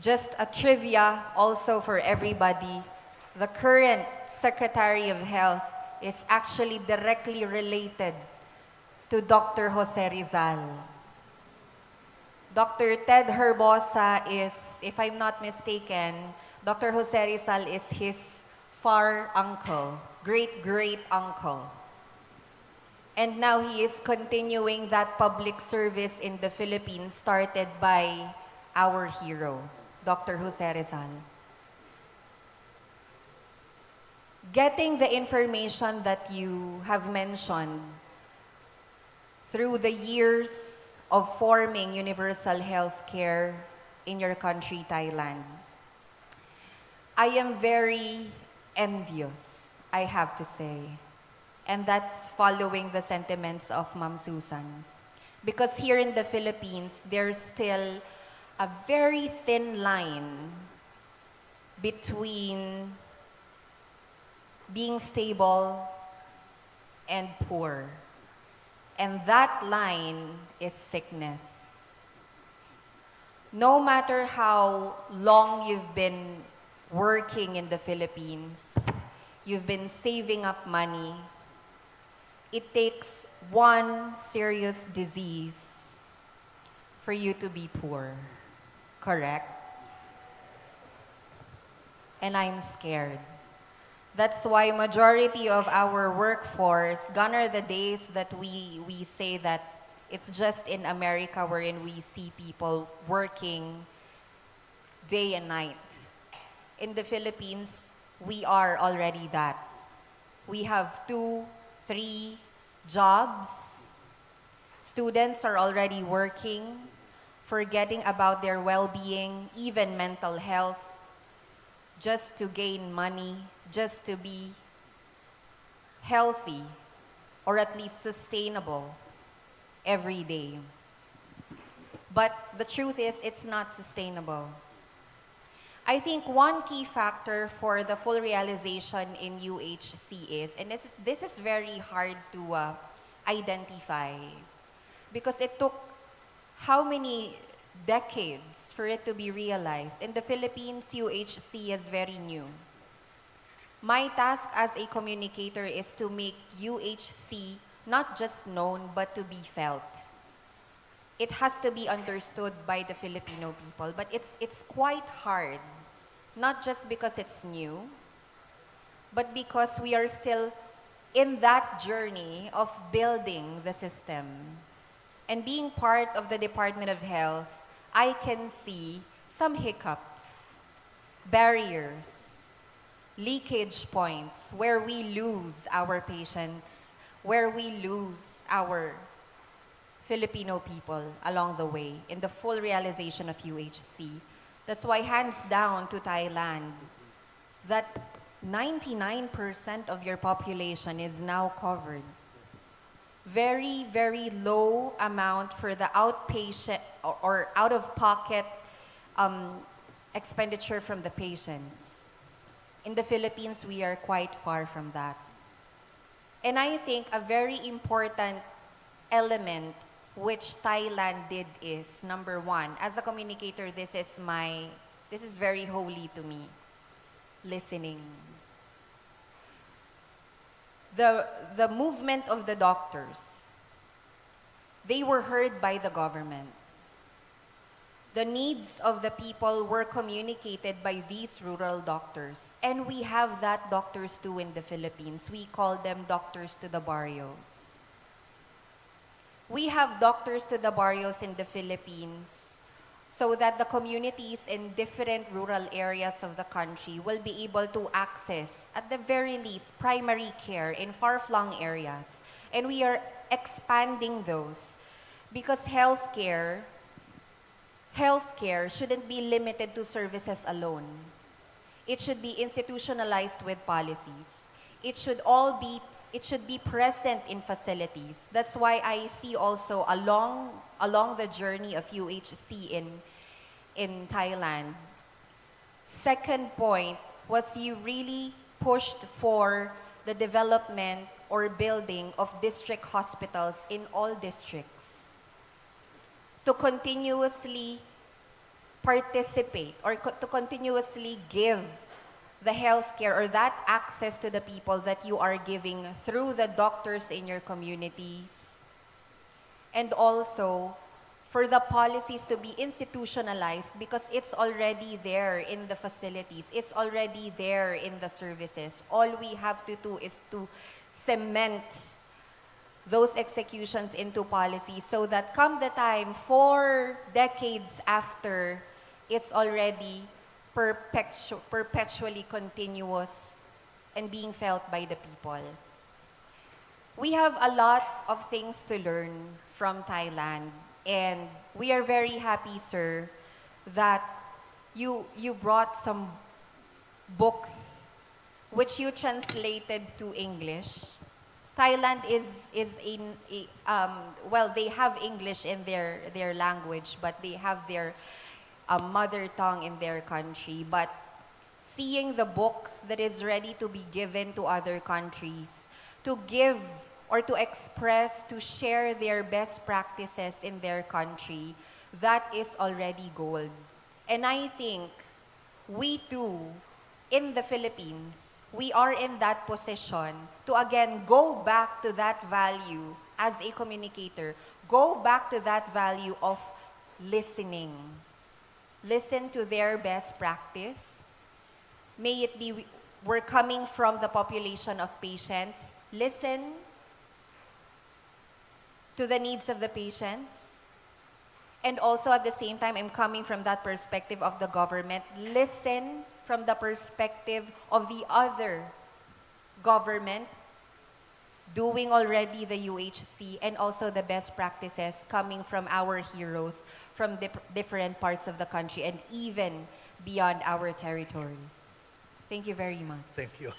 Just a trivia also for everybody, the current Secretary of Health is actually directly related to Dr. Jose Rizal. Dr. Ted Herbosa is, if I'm not mistaken, Dr. Jose Rizal is his far uncle, great uncle. And now he is continuing that public service in the Philippines started by our hero, Dr. Jose Rizal. Getting the information that you have mentioned through the years of forming universal health care in your country, Thailand. I am very envious, I have to say. And that's following the sentiments of Ma'am Susan. Because here in the Philippines, there's still a very thin line between being stable and poor. And that line is sickness. No matter how long you've been working in the Philippines, you've been saving up money, it takes one serious disease for you to be poor, correct? And I'm scared. That's why majority of our workforce, gone are the days that we say that it's just in America wherein we see people working day and night. In the Philippines, we are already that. We have 2, 3 jobs. Students are already working, forgetting about their well-being, even mental health, just to gain money, just to be healthy, or at least sustainable every day. But the truth is, it's not sustainable. I think one key factor for the full realization in UHC is, and this is very hard to identify, because it took how many decades for it to be realized. In the Philippines, UHC is very new. My task as a communicator is to make UHC not just known, but to be felt. It has to be understood by the Filipino people, but it's quite hard, not just because it's new, but because we are still in that journey of building the system. And being part of the Department of Health, I can see some hiccups, barriers, leakage points where we lose our patients, where we lose our Filipino people along the way in the full realization of UHC. That's why hands down to Thailand, that 99% of your population is now covered. Very, very low amount for the outpatient or out-of-pocket expenditure from the patients. In the Philippines, we are quite far from that. And I think a very important element which Thailand did is, number one, as a communicator, this is very holy to me, listening. The movement of the doctors, they were heard by the government. The needs of the people were communicated by these rural doctors. And we have that doctors too in the Philippines. We call them doctors to the barrios. We have doctors to the barrios in the Philippines so that the communities in different rural areas of the country will be able to access, at the very least, primary care in far-flung areas. And we are expanding those because healthcare shouldn't be limited to services alone. It should be institutionalized with policies. It should be present in facilities. That's why I see also along the journey of UHC in Thailand. Second point was you really pushed for the development or building of district hospitals in all districts to continuously participate or to continuously give the healthcare or that access to the people that you are giving through the doctors in your communities. And also for the policies to be institutionalized because it's already there in the facilities. It's already there in the services. All we have to do is to cement those executions into policy so that come the time 4 decades after, it's already perpetually continuous and being felt by the people. We have a lot of things to learn from Thailand And we are very happy, sir, that you brought some books which you translated to English. Thailand is well, they have English in their language, but they have their mother tongue in their country. But seeing the books that is ready to be given to other countries, to give or to express, to share their best practices in their country, that is already gold. And I think we too, in the Philippines, we are in that position to again go back to that value as a communicator, go back to that value of listening. Listen to their best practice. May it be we're coming from the population of patients. Listen to the needs of the patients. And also at the same time, I'm coming from that perspective of the government. Listen from the perspective of the other government doing already the UHC and also the best practices coming from our heroes from different parts of the country and even beyond our territory. Thank you very much. Thank you.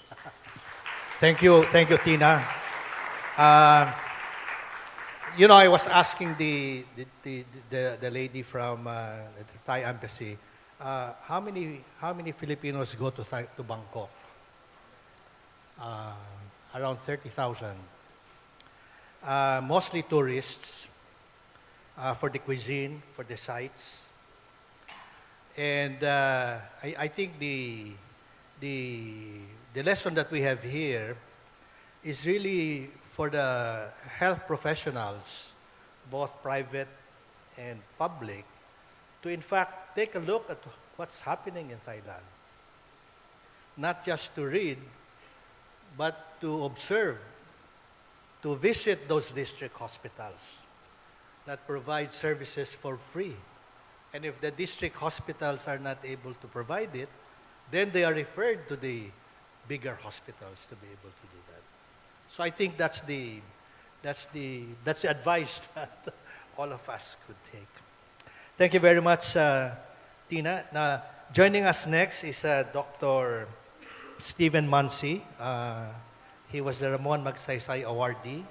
Thank you, Tina. I was asking the lady from the Thai embassy, how many Filipinos go to Bangkok? Around 30,000. Mostly tourists for the cuisine, for the sites, and I think the lesson that we have here is really for the health professionals, both private and public, to in fact take a look at what's happening in Thailand. Not just to read, but to observe, to visit those district hospitals that provide services for free. And if the district hospitals are not able to provide it, then they are referred to the bigger hospitals to be able to do that. So I think that's the advice that all of us could take. Thank you very much, Tina. Now, joining us next is Dr. Stephen Muncy. He was the Ramon Magsaysay Awardee.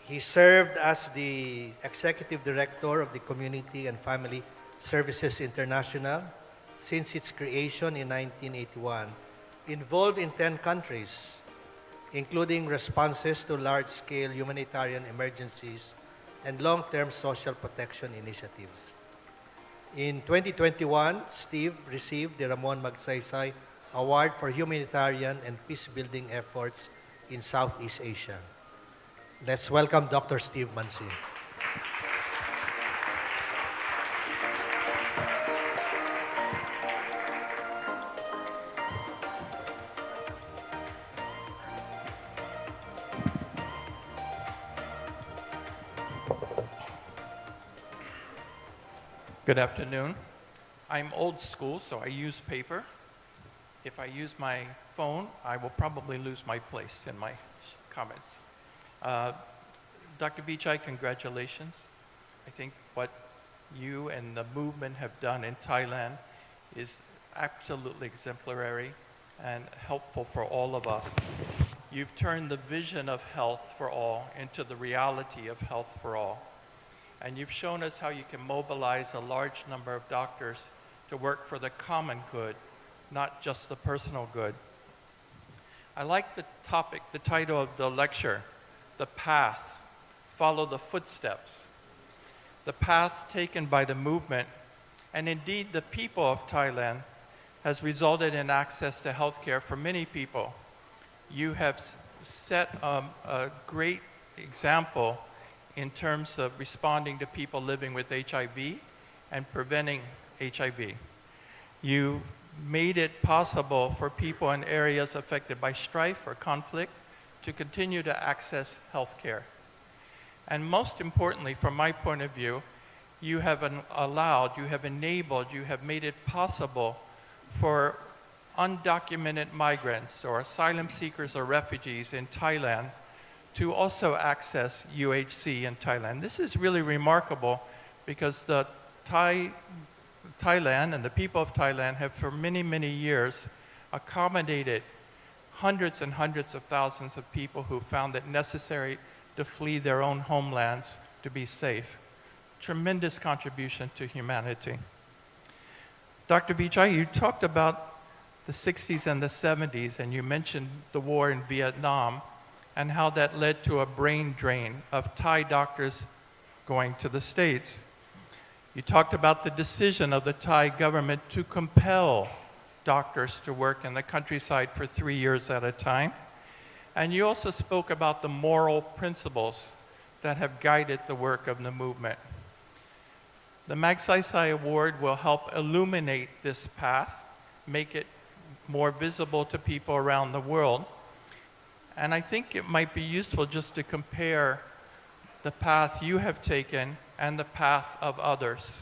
He served as the Executive Director of the Community and Family Services International since its creation in 1981, involved in 10 countries, including responses to large-scale humanitarian emergencies and long-term social protection initiatives. In 2021, Steve received the Ramon Magsaysay Award for Humanitarian and Peace-Building Efforts in Southeast Asia. Let's welcome Dr. Steve Muncy. Good afternoon. I'm old school, so I use paper. If I use my phone, I will probably lose my place in my comments. Dr. Vichai, congratulations. I think what you and the movement have done in Thailand is absolutely exemplary and helpful for all of us. You've turned the vision of health for all into the reality of health for all. And you've shown us how you can mobilize a large number of doctors to work for the common good, not just the personal good. I like the topic, the title of the lecture, The Path, Follow the Footsteps. The path taken by the movement, and indeed the people of Thailand, has resulted in access to healthcare for many people. You have set a great example in terms of responding to people living with HIV and preventing HIV. You made it possible for people in areas affected by strife or conflict to continue to access health care. And most importantly, from my point of view, you have enabled, you have made it possible for undocumented migrants or asylum seekers or refugees in Thailand to also access UHC in Thailand. This is really remarkable because Thailand and the people of Thailand have for many, many years accommodated hundreds and hundreds of thousands of people who found it necessary to flee their own homelands to be safe. Tremendous contribution to humanity. Dr. Vichai, you talked about the 60s and the 70s, and you mentioned the war in Vietnam and how that led to a brain drain of Thai doctors going to the States. You talked about the decision of the Thai government to compel doctors to work in the countryside for 3 years at a time. And you also spoke about the moral principles that have guided the work of the movement. The Magsaysay Award will help illuminate this path, make it more visible to people around the world. And I think it might be useful just to compare the path you have taken and the path of others.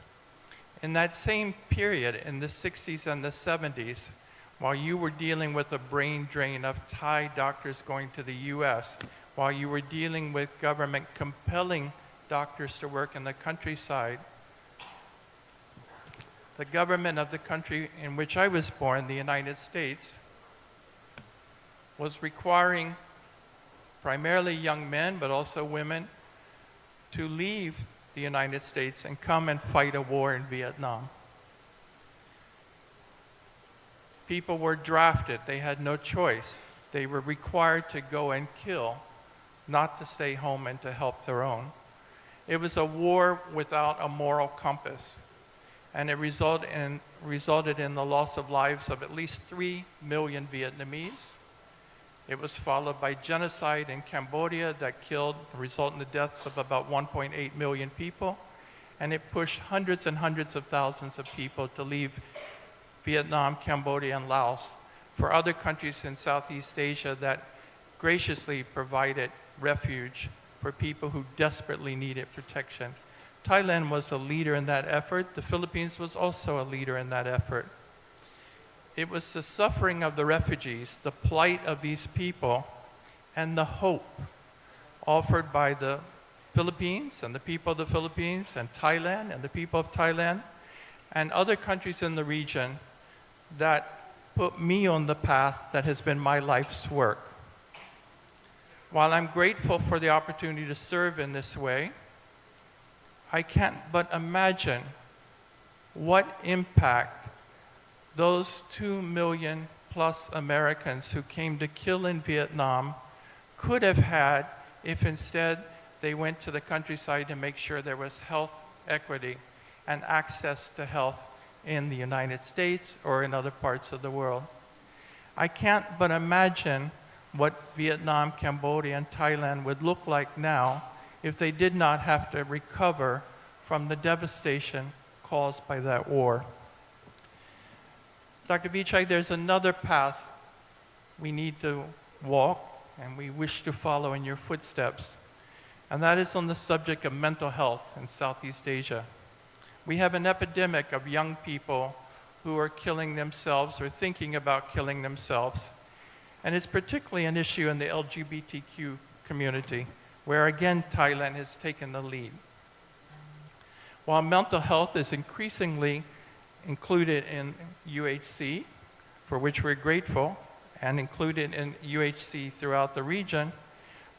In that same period, in the 60s and the 70s, while you were dealing with a brain drain of Thai doctors going to the US, while you were dealing with government compelling doctors to work in the countryside, the government of the country in which I was born, the United States, was requiring primarily young men, but also women, to leave the United States and come and fight a war in Vietnam. People were drafted. They had no choice. They were required to go and kill, not to stay home and to help their own. It was a war without a moral compass, and it resulted in the loss of lives of at least 3 million Vietnamese. It was followed by genocide in Cambodia that resulted in the deaths of about 1.8 million people, and it pushed hundreds and hundreds of thousands of people to leave Vietnam, Cambodia, and Laos for other countries in Southeast Asia that graciously provided refuge for people who desperately needed protection. Thailand was a leader in that effort. The Philippines was also a leader in that effort. It was the suffering of the refugees, the plight of these people, and the hope offered by the Philippines and the people of the Philippines and Thailand and the people of Thailand and other countries in the region that put me on the path that has been my life's work. While I'm grateful for the opportunity to serve in this way, I can't but imagine what impact those 2 million plus Americans who came to kill in Vietnam could have had if instead they went to the countryside to make sure there was health equity and access to health in the United States or in other parts of the world. I can't but imagine what Vietnam, Cambodia, and Thailand would look like now if they did not have to recover from the devastation caused by that war. Dr. Vichai, there's another path we need to walk and we wish to follow in your footsteps, and that is on the subject of mental health in Southeast Asia. We have an epidemic of young people who are killing themselves or thinking about killing themselves, and it's particularly an issue in the LGBTQ community, where again Thailand has taken the lead. While mental health is increasingly included in UHC, for which we're grateful, and included in UHC throughout the region,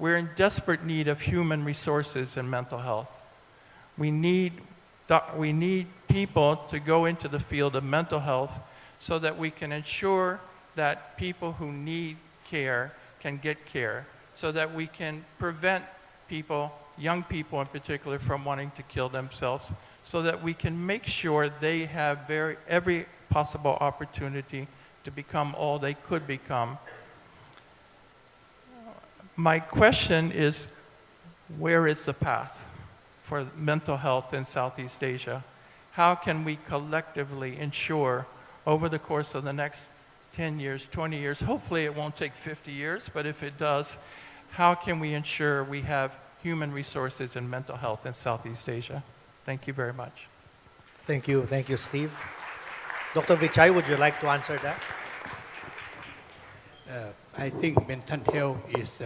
we're in desperate need of human resources in mental health. We need people to go into the field of mental health so that we can ensure that people who need care can get care, so that we can prevent people, young people in particular, from wanting to kill themselves, so that we can make sure they have every possible opportunity to become all they could become. My question is, where is the path for mental health in Southeast Asia? How can we collectively ensure over the course of the next 10 years, 20 years, hopefully it won't take 50 years, but if it does, how can we ensure we have human resources in mental health in Southeast Asia? Thank you very much. Thank you, Steve. Dr. Vichai, would you like to answer that? I think mental health is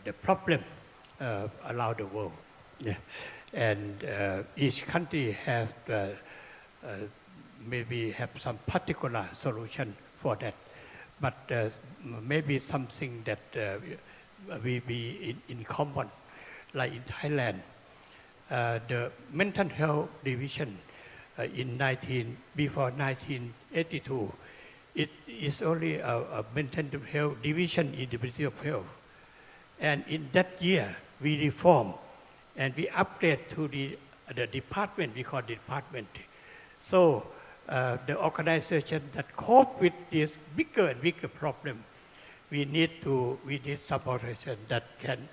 the problem around the world. Yeah. And each country has maybe have some particular solution for that, but maybe something that we be in common, like in Thailand, the mental health division before 1982, it is only a mental health division in the Ministry of Health, and in that year we reformed and we upgrade to the department, we call it department. So the organization that cope with this bigger and bigger problem, we need some organization that can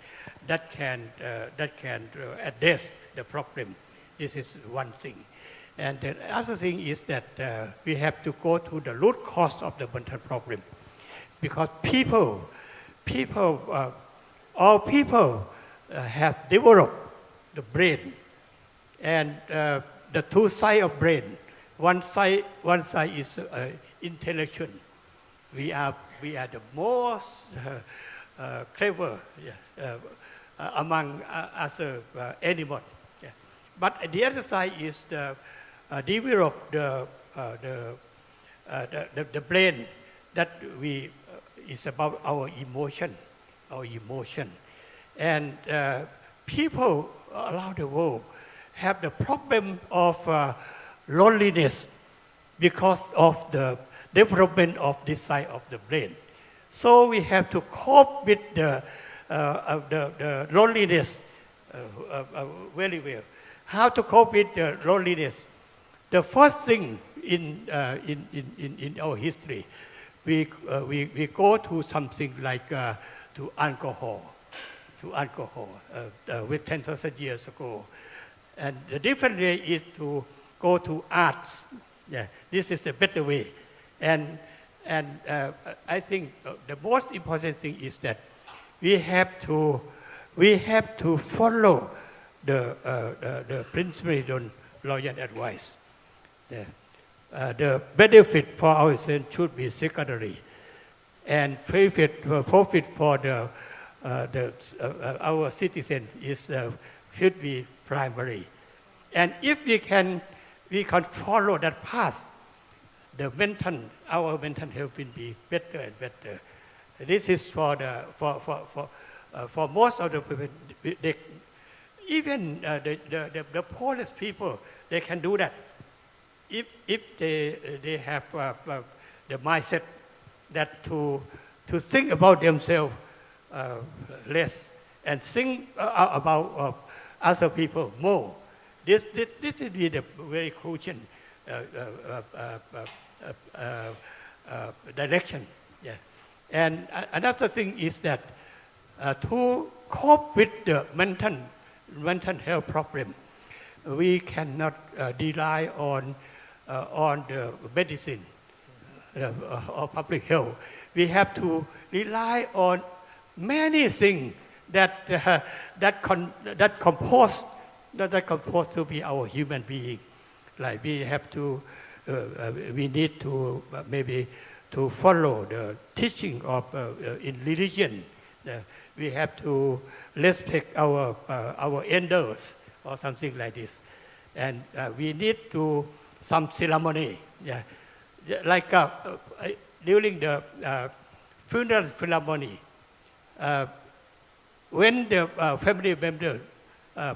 address the problem. This is one thing. And the other thing is that we have to go to the root cause of the mental problem, because all people have developed the brain, and the two sides of brain. One side is intellectual. We are the most clever among other animals. Yeah. But the other side is develop the brain that is about our emotion, and people around the world have the problem of loneliness because of the development of this side of the brain. So we have to cope with the loneliness very well. How to cope with the loneliness? The first thing in our history, we go to something like to alcohol with 10,000 years ago. And the different way is to go to arts. Yeah, this is the better way. And I think the most important thing is that we have to follow the principle on loyal advice. Yeah. The benefit for ourselves should be secondary, and profit for our citizens should be primary. And if we can follow that path, our mental health will be better and better. This is for most of the people. Even the poorest people, they can do that if they have the mindset that to think about themselves less and think about other people more. This is the very crucial direction. Yeah. And another thing is that to cope with the mental health problem, we cannot rely on the medicine or public health. We have to rely on many things that compose to be our human being. Like we need to maybe to follow the teaching of in religion. We have to respect our elders or something like this, and we need to some ceremony. Yeah, like during the funeral ceremony, when the family member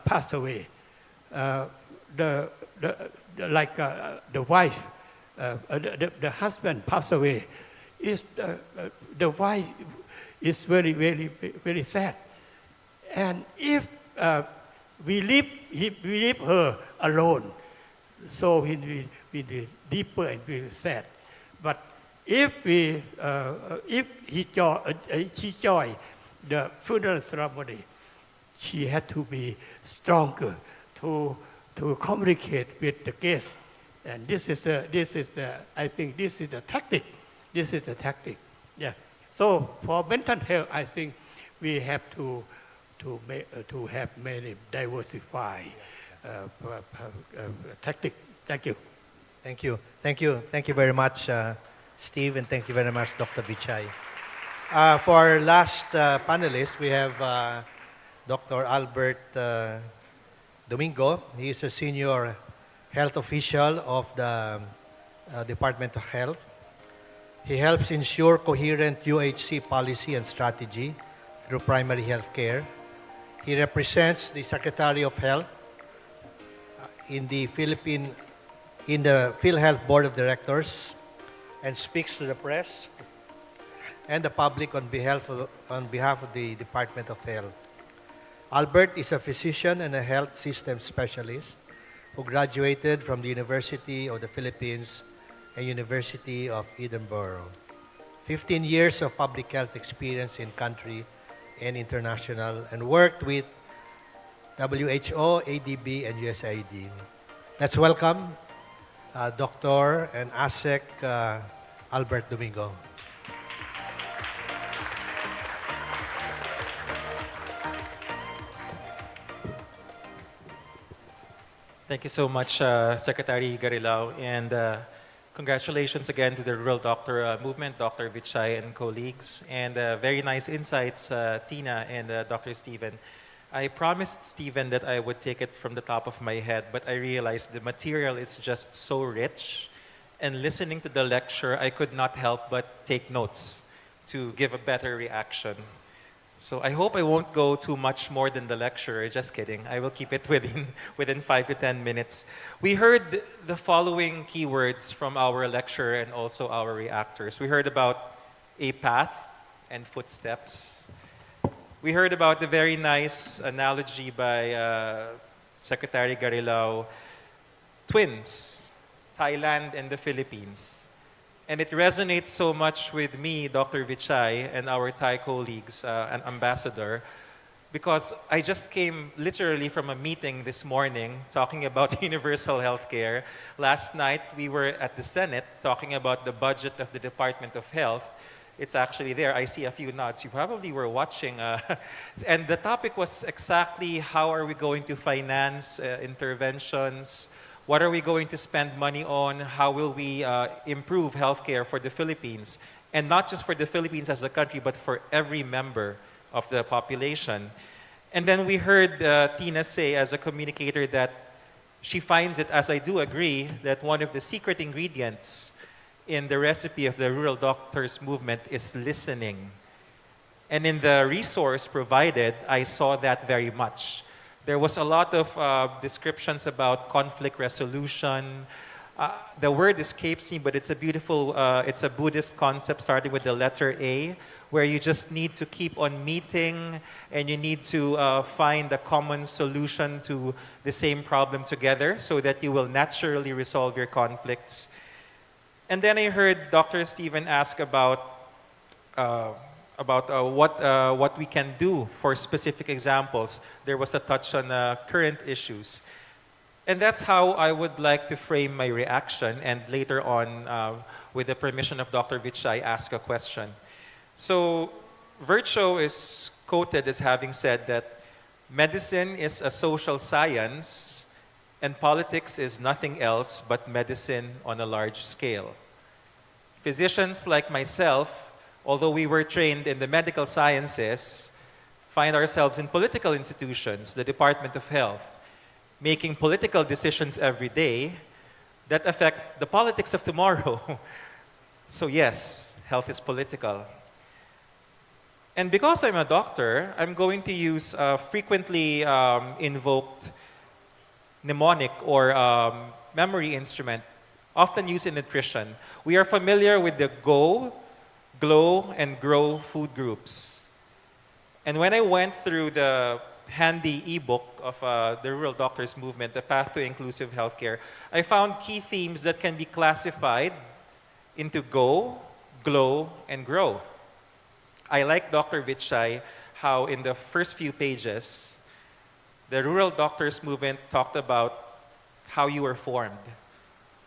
pass away, the wife, the husband pass away, the wife is very, very, very sad. And if we leave her alone, so we deeper and very sad. But if she join the funeral ceremony, she had to be stronger to communicate with the guests, and I think this is the tactic. Yeah. So for mental health, I think we have to have many diversified tactics. Thank you. Thank you very much, Steve, and thank you very much, Dr. Vichai. For our last panelist, we have Dr. Albert Domingo. He is a senior health official of the Department of Health. He helps ensure coherent UHC policy and strategy through primary health care. He represents the Secretary of Health in the PhilHealth Board of Directors and speaks to the press and the public on behalf of the Department of Health. Albert is a physician and a health system specialist who graduated from the University of the Philippines and University of Edinburgh. 15 years of public health experience in country and international, and worked with WHO, ADB, and USAID. Let's welcome Dr. and ASEC Albert Domingo. Thank you so much, Secretary Garilao, and congratulations again to the Rural Doctor Movement, Dr. Vichay and colleagues, and very nice insights, Tina and Dr. Stephen. I promised Stephen that I would take it from the top of my head, but I realized the material is just so rich, and listening to the lecture, I could not help but take notes to give a better reaction. So I hope I won't go too much more than the lecture. Just kidding. I will keep it within 5 to 10 minutes. We heard the following keywords from our lecturer and also our reactors. We heard about a path and footsteps. We heard about the very nice analogy by Secretary Garilao, twins, Thailand and the Philippines. And it resonates so much with me, Dr. Vichay, and our Thai colleagues, and ambassador, because I just came literally from a meeting this morning talking about universal health care. Last night, we were at the Senate talking about the budget of the Department of Health. It's actually there. I see a few nods. You probably were watching. And the topic was exactly how are we going to finance interventions. What are we going to spend money on? How will we improve healthcare for the Philippines? And not just for the Philippines as a country, but for every member of the population. And then we heard Tina say as a communicator that she finds it, as I do agree, that one of the secret ingredients in the recipe of the Rural Doctors Movement is listening. And in the resource provided, I saw that very much. There was a lot of descriptions about conflict resolution. The word escapes me, but it's a beautiful, it's a Buddhist concept starting with the letter A, where you just need to keep on meeting and you need to find a common solution to the same problem together so that you will naturally resolve your conflicts. And then I heard Dr. Stephen ask about what we can do for specific examples. There was a touch on current issues. And that's how I would like to frame my reaction, and later on, with the permission of Dr. Vichay, ask a question. So Virchow is quoted as having said that medicine is a social science and politics is nothing else but medicine on a large scale. Physicians like myself, although we were trained in the medical sciences, find ourselves in political institutions, the Department of Health, making political decisions every day that affect the politics of tomorrow. So yes, health is political. And because I'm a doctor, I'm going to use a frequently invoked mnemonic or memory instrument, often used in nutrition. We are familiar with the GO, GLOW, and GROW food groups. And when I went through the handy ebook of the Rural Doctors Movement, The Path to Inclusive Healthcare, I found key themes that can be classified into GO, GLOW, and GROW. I like Dr. Vichay, how in the first few pages, the Rural Doctors Movement talked about how you were formed.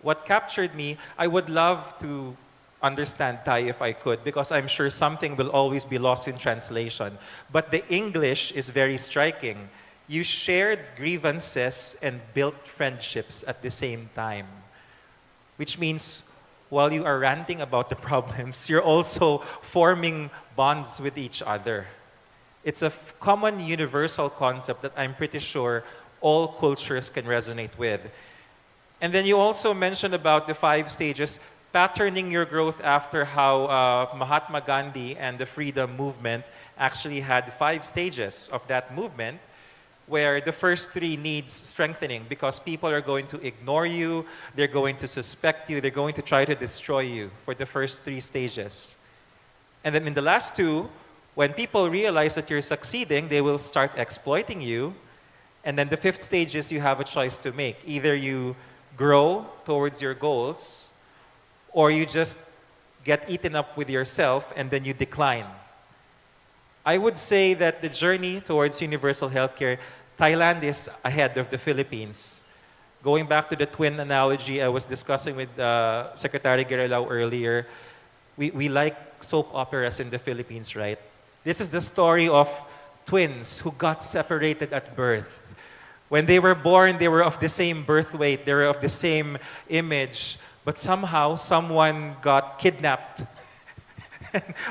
What captured me, I would love to understand Thai if I could, because I'm sure something will always be lost in translation. But the English is very striking. You shared grievances and built friendships at the same time, which means while you are ranting about the problems, you're also forming bonds with each other. It's a common universal concept that I'm pretty sure all cultures can resonate with. And then you also mentioned about the 5 stages, patterning your growth after how Mahatma Gandhi and the freedom movement actually had 5 stages of that movement, where the first 3 needs strengthening because people are going to ignore you, they're going to suspect you, they're going to try to destroy you for the first 3 stages. And then in the last 2, when people realize that you're succeeding, they will start exploiting you. And then the 5th stage is you have a choice to make. Either you grow towards your goals, or you just get eaten up with yourself and then you decline. I would say that the journey towards universal healthcare, Thailand is ahead of the Philippines. Going back to the twin analogy I was discussing with Secretary Guerrero earlier, we like soap operas in the Philippines, right? This is the story of twins who got separated at birth. When they were born, they were of the same birth weight, they were of the same image, but somehow someone got kidnapped.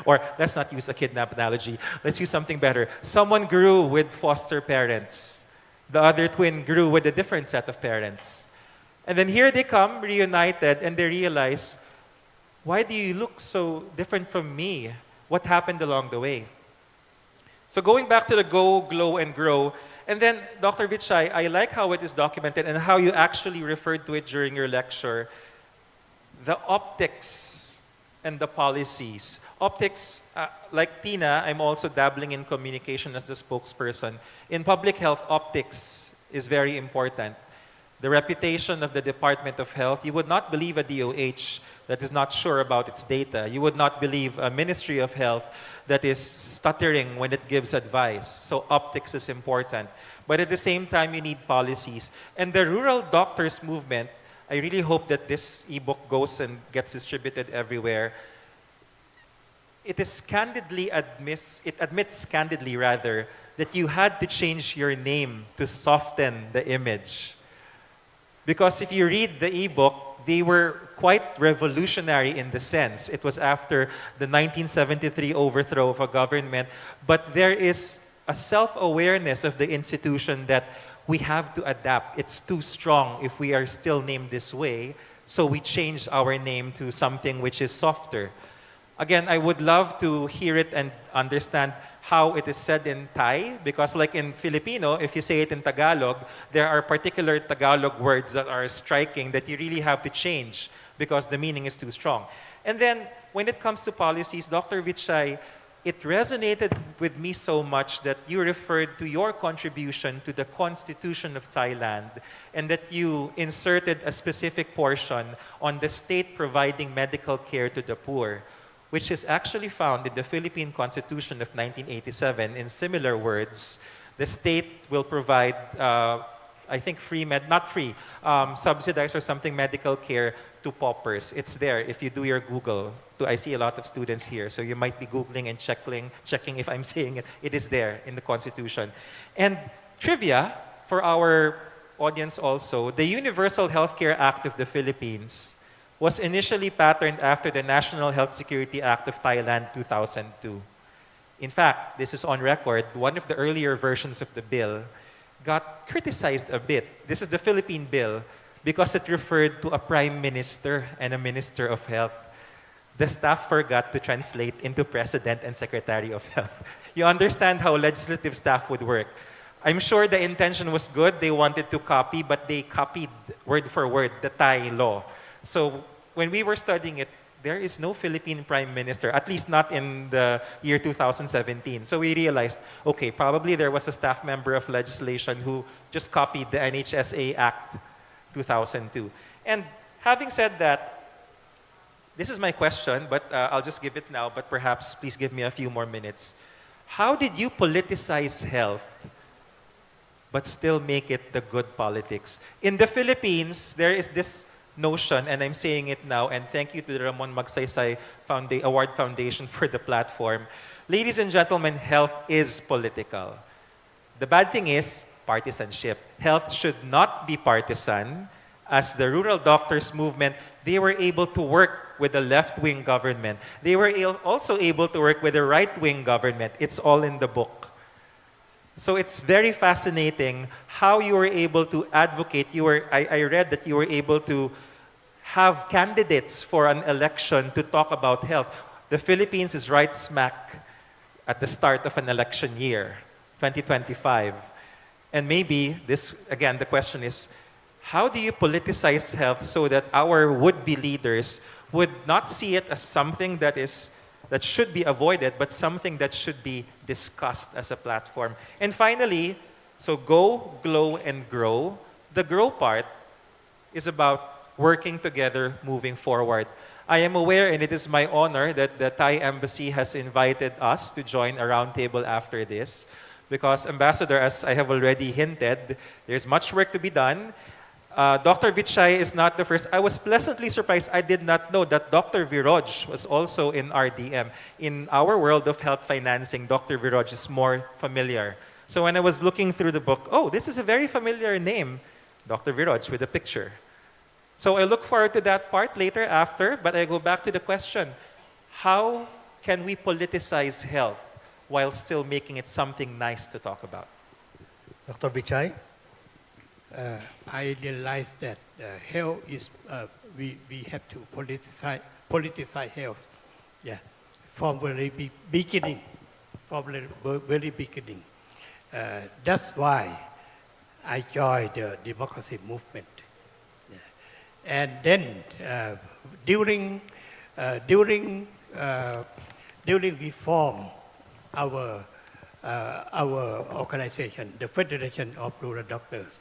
Or let's not use a kidnap analogy, let's use something better. Someone grew with foster parents. The other twin grew with a different set of parents. And then here they come, reunited, and they realize, why do you look so different from me? What happened along the way? So going back to the go, glow, and grow, and then Dr. Vichay, I like how it is documented and how you actually referred to it during your lecture. The optics and the policies. Optics, like Tina, I'm also dabbling in communication as the spokesperson. In public health, optics is very important. The reputation of the Department of Health, you would not believe a DOH that is not sure about its data. You would not believe a Ministry of Health that is stuttering when it gives advice. So optics is important. But at the same time, you need policies. And the rural doctors movement, I really hope that this ebook goes and gets distributed everywhere. It admits candidly rather that you had to change your name to soften the image. Because if you read the ebook, they were quite revolutionary in the sense. It was after the 1973 overthrow of a government, but there is a self-awareness of the institution that we have to adapt. It's too strong if we are still named this way, so we changed our name to something which is softer. Again, I would love to hear it and understand how it is said in Thai, because like in Filipino, if you say it in Tagalog, there are particular Tagalog words that are striking that you really have to change because the meaning is too strong. And then when it comes to policies, Dr. Vichay, it resonated with me so much that you referred to your contribution to the Constitution of Thailand and that you inserted a specific portion on the state providing medical care to the poor, which is actually found in the Philippine Constitution of 1987. In similar words, the state will provide, I think subsidized or something medical care to paupers. It's there if you do your Google. I see a lot of students here, so you might be Googling and checking if I'm saying it. It is there in the Constitution. And trivia for our audience also, the Universal Healthcare Act of the Philippines was initially patterned after the National Health Security Act of Thailand 2002. In fact, this is on record, one of the earlier versions of the bill got criticized a bit. This is the Philippine bill because it referred to a prime minister and a minister of health. The staff forgot to translate into president and secretary of health. You understand how legislative staff would work. I'm sure the intention was good. They wanted to copy, but they copied word for word the Thai law. So when we were studying it, there is no Philippine Prime Minister, at least not in the year 2017. So we realized, okay, probably there was a staff member of legislation who just copied the NHSA Act 2002. And having said that, this is my question, but I'll just give it now, but perhaps please give me a few more minutes. How did you politicize health but still make it the good politics? In the Philippines, there is this notion, and I'm saying it now, and thank you to the Ramon Magsaysay Award Foundation for the platform. Ladies and gentlemen, health is political. The bad thing is partisanship. Health should not be partisan. As the rural doctors movement, they were able to work with the left-wing government. They were also able to work with the right-wing government. It's all in the book. So it's very fascinating how you were able to advocate. I read that you were able to have candidates for an election to talk about health. The Philippines is right smack at the start of an election year, 2025. And maybe this, again, the question is, how do you politicize health so that our would-be leaders would not see it as something that should be avoided, but something that should be discussed as a platform? And finally, so go, glow, and grow. The grow part is about working together, moving forward. I am aware, and it is my honor, that the Thai Embassy has invited us to join a roundtable after this, because, Ambassador, as I have already hinted, there's much work to be done. Dr. Vichai is not the first. I was pleasantly surprised. I did not know that Dr. Viroj was also in RDM. In our world of health financing, Dr. Viroj is more familiar. So when I was looking through the book, oh, this is a very familiar name, Dr. Viroj, with a picture. So I look forward to that part later after, but I go back to the question, how can we politicize health while still making it something nice to talk about? Dr. Vichai? I realized that health is, we have to politicize health, yeah, from very beginning, very beginning. That's why I joined the democracy movement. And then during we formed our organization, the Federation of Rural Doctors,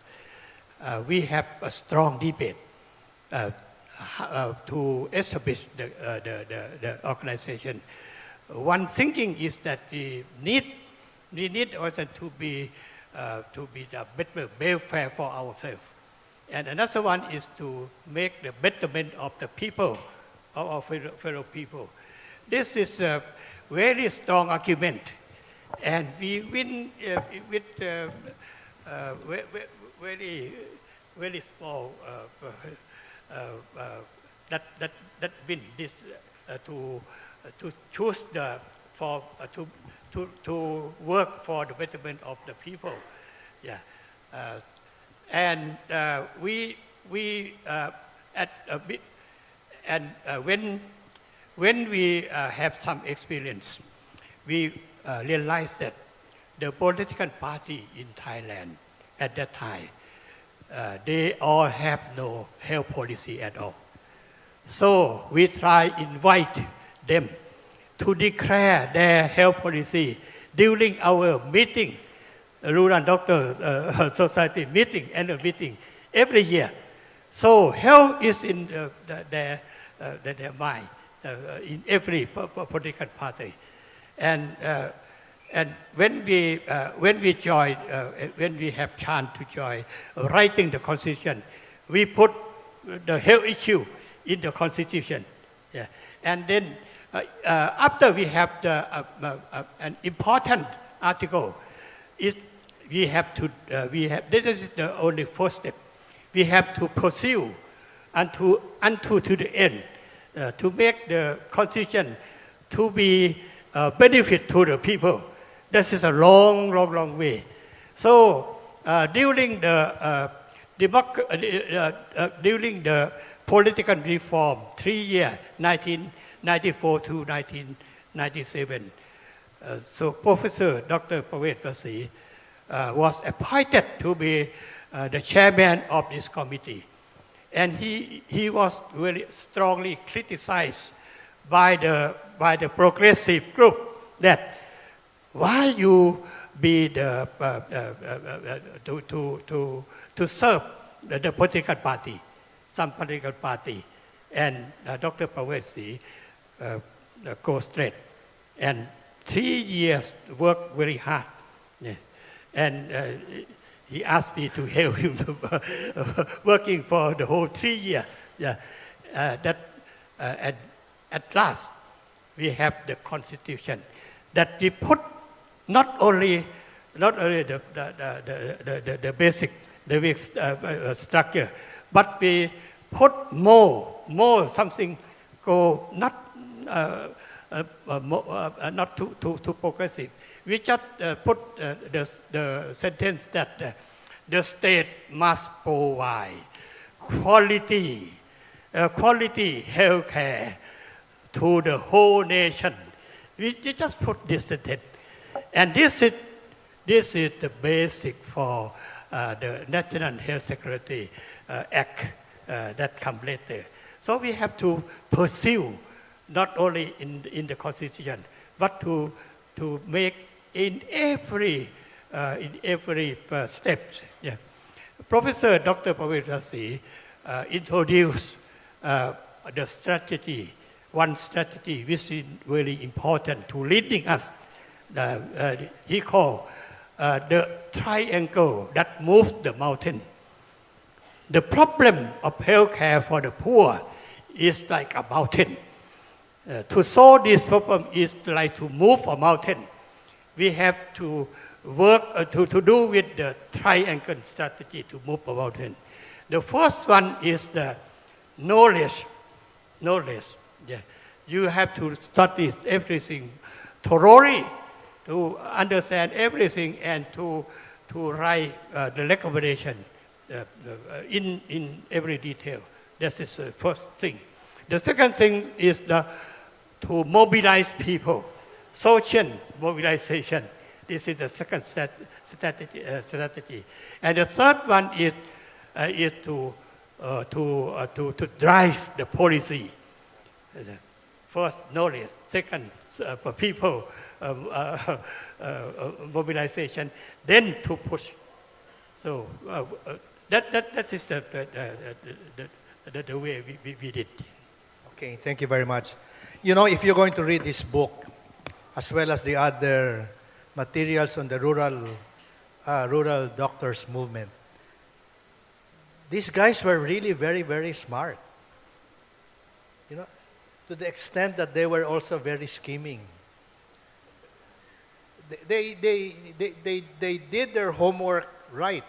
we have a strong debate to establish the organization. One thinking is that we need also to be the better welfare for ourselves. And another one is to make the betterment of the people, of our fellow people. This is a very strong argument, and we win with very small that win this to choose to work for the betterment of the people. Yeah. And when we have some experience, we realized that the political party in Thailand at that time, they all have no health policy at all. So we try invite them to declare their health policy during our meeting, Rural Doctor Society meeting, annual meeting, every year. So health is in their mind, in every political party. And when we join, when we have chance to join writing the constitution, we put the health issue in the constitution. Yeah. And then after we have an important article, this is the only first step. We have to pursue until to the end to make the constitution to be benefit to the people. This is a long way. So during the political reform, 3 years, 1994 to 1997, so Professor Dr. Pawet Vasi was appointed to be the chairman of this committee. And he was really strongly criticized by the progressive group that why you be the to serve the political party, some political party, and Dr. Pawesi go straight, and 3 years worked very hard, yeah. And he asked me to help him working for the whole 3 years. Yeah, at last we have the constitution that we put not only the basic structure, but we put more something go not too progressive. We just put the sentence that the state must provide quality health care to the whole nation. We just put this sentence, and this is the basic for the National Health Security Act that comes later. So we have to pursue not only in the Constitution, but to make in every step. Yeah. Professor Dr. Pawitasi introduced the strategy, one strategy which is very important to leading us. He called the triangle that moves the mountain. The problem of healthcare for the poor is like a mountain. To solve this problem is like to move a mountain. We have to work to do with the triangle strategy to move a mountain. The first one is the knowledge. Yeah. You have to study everything thoroughly to understand everything and to write the recommendation in every detail. This is the first thing. The second thing is to mobilize people, social mobilization. This is the second strategy. And the third one is to drive the policy. First, knowledge. Second, people mobilization. Then to push. So that is the way we did. Okay, thank you very much. You know, if you're going to read this book, as well as the other materials on the rural doctors movement, these guys were really very, very smart. You know, to the extent that they were also very scheming. They did their homework right.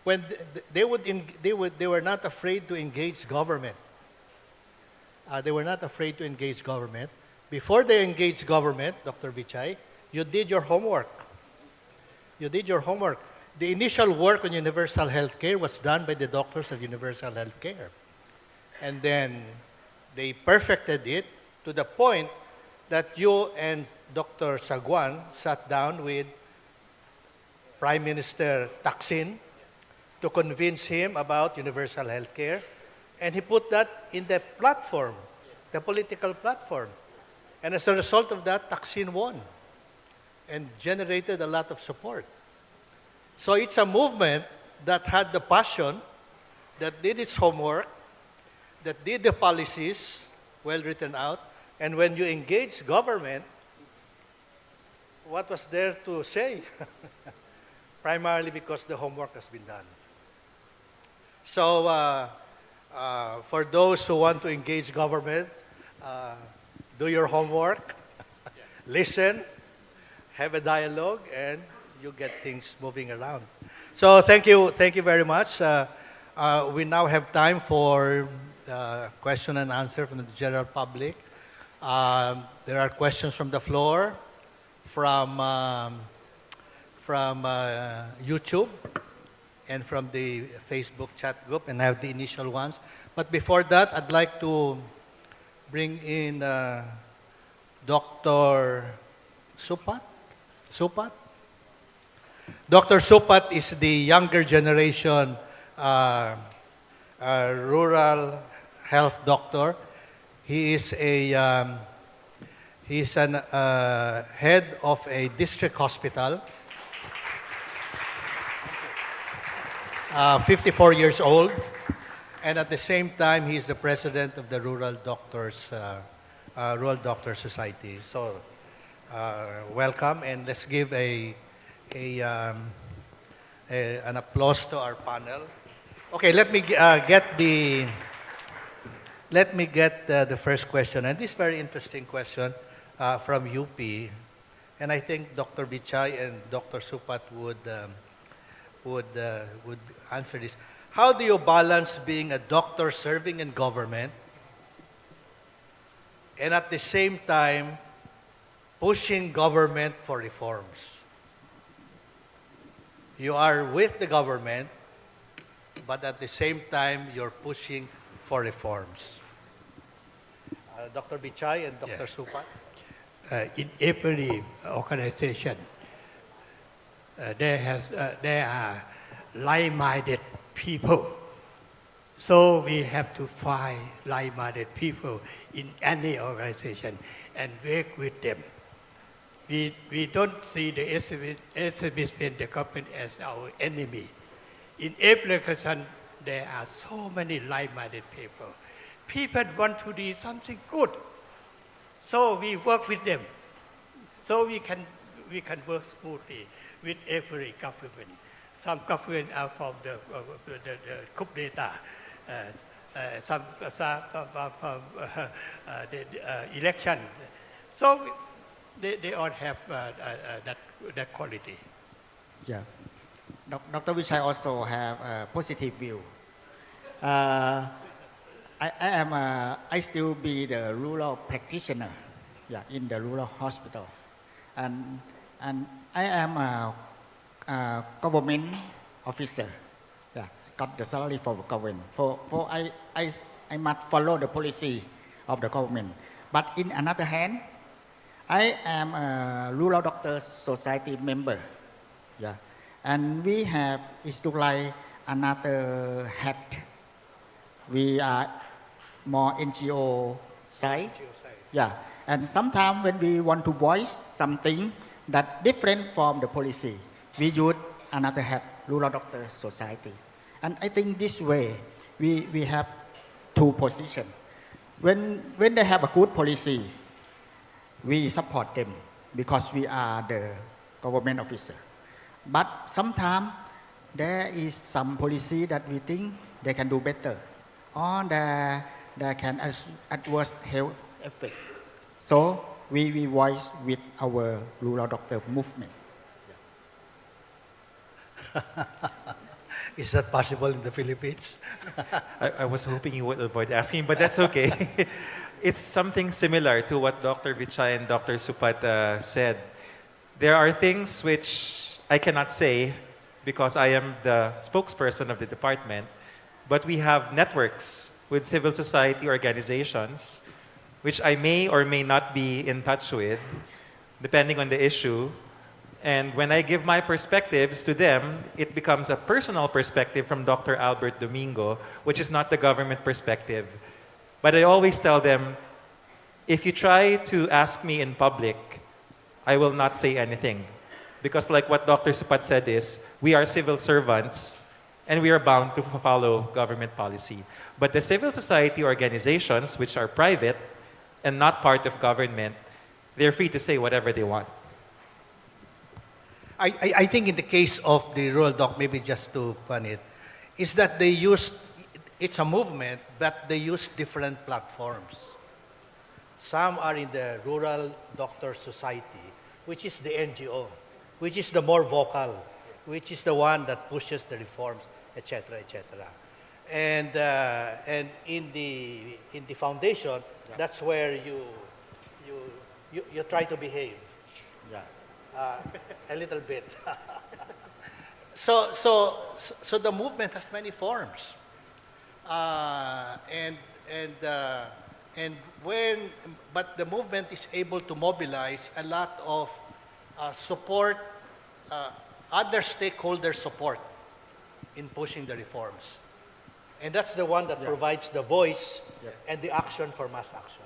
When they were not afraid to engage government. They were not afraid to engage government. Before they engaged government, Dr. Vichai, you did your homework. You did your homework. The initial work on universal health care was done by the doctors of universal health care. And then they perfected it to the point that you and Dr. Saguan sat down with Prime Minister Thaksin to convince him about universal health care. And he put that in the platform, the political platform. And as a result of that, Thaksin won and generated a lot of support. So it's a movement that had the passion, that did its homework, that did the policies well written out. And when you engage government, what was there to say? Primarily because the homework has been done. So for those who want to engage government, do your homework, listen, have a dialogue, and you get things moving around. So thank you very much. We now have time for question and answer from the general public. There are questions from the floor, from YouTube, and from the Facebook chat group, and I have the initial ones. But before that, I'd like to bring in Dr. Supat. Dr. Supat is the younger generation rural health doctor. He is he's an head of a district hospital. 54 years old, and at the same time, he's the president of the Rural Doctors Society. So, welcome, and let's give an applause to our panel. Okay, let me get the first question, and this very interesting question from UP, and I think Dr. Vichai and Dr. Supat would answer this. How do you balance being a doctor serving in government and at the same time pushing government for reforms. You are with the government, but at the same time, you're pushing for reforms. Dr. Bichai and Dr. Yes. Supat? In every organization, there are like-minded people. So we have to find like-minded people in any organization and work with them. We don't see the establishment, the government as our enemy. In every organization, there are so many like-minded people. People want to do something good. So we work with them. So we can work smoothly with every government. Some government are from the coup d'etat. Some from the election. So they all have that quality. Yeah. Dr. Vijay also have a positive view. I still be the rural practitioner, in the rural hospital, and I am a government officer. Got the salary for government. For I must follow the policy of the government. But in another hand, I am a rural doctor society member. And we have is to like another hat. We are more NGO side. And sometimes when we want to voice something that different from the policy, we use another hat, rural doctor society. And I think this way, we have two positions. When they have a good policy, we support them because we are the government officer. But sometimes there is some policy that we think they can do better, or there can adverse health effect. So we voice with our rural doctor movement. Is that possible in the Philippines? I was hoping you would avoid asking, but that's okay. It's something similar to what Dr. Vichai and Dr. Supat said. There are things which I cannot say because I am the spokesperson of the department, but we have networks with civil society organizations which I may or may not be in touch with, depending on the issue. And when I give my perspectives to them, it becomes a personal perspective from Dr. Albert Domingo, which is not the government perspective. But I always tell them, if you try to ask me in public, I will not say anything. Because like what Dr. Supat said is, we are civil servants and we are bound to follow government policy. But the civil society organizations, which are private and not part of government, they're free to say whatever they want. I think in the case of the rural doc, maybe just to pun it, is that they use, it's a movement, but they use different platforms. Some are in the Rural Doctor Society, which is the NGO, which is the more vocal, which is the one that pushes the reforms, etc., etc. And in the foundation, that's where you try to behave. A little bit. So the movement has many forms, but the movement is able to mobilize a lot of support, other stakeholder support in pushing the reforms, and that's the one that provides the voice and the action for mass action.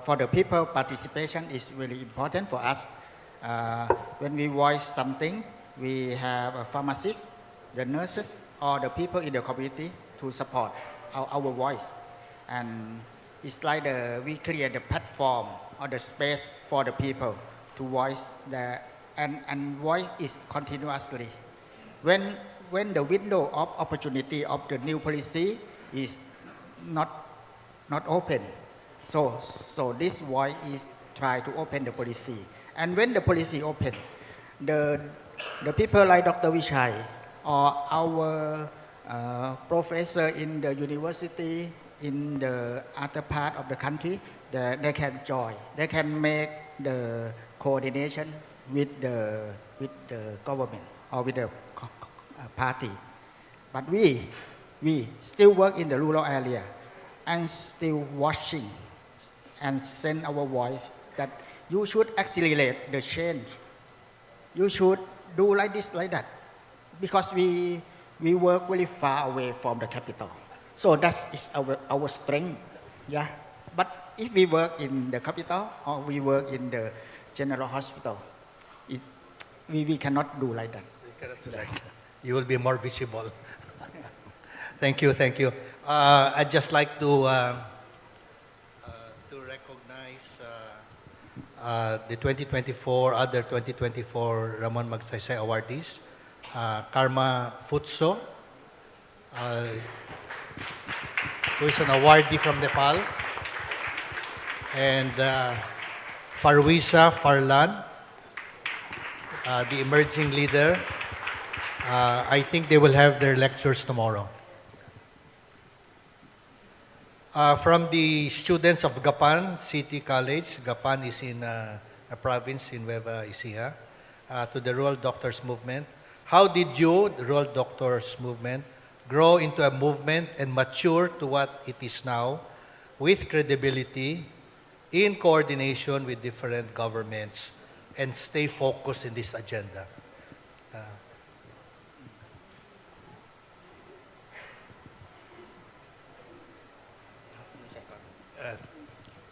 For the people, participation is really important for us. When we voice something, we have a pharmacist, the nurses, or the people in the community to support our voice. And it's like we create the platform or the space for the people to voice and voice is continuously. When the window of opportunity of the new policy is not open, so this voice is try to open the policy. And when the policy open, the people like Dr. Vijay or our professor in the university in the other part of the country they can join. They can make the coordination with the government or with the party. But we still work in the rural area and still watching and send our voice that you should accelerate the change. You should do like this, like that, because we work very far away from the capital. So that is our strength, yeah. But if we work in the capital or we work in the general hospital, we cannot do like that. You will be more visible. Thank you, thank you. I'd just like to recognize the 2024, other 2024 Ramon Magsaysay awardees. Karma Futso, who is an awardee from Nepal, and Farwisa Farlan, the emerging leader. I think they will have their lectures tomorrow. From the students of Gapan City College, Gapan is in a province in Nueva Ecija, to the Rural Doctors Movement. How did you, the Rural Doctors Movement, grow into a movement and mature to what it is now with credibility, in coordination with different governments, and stay focused in this agenda?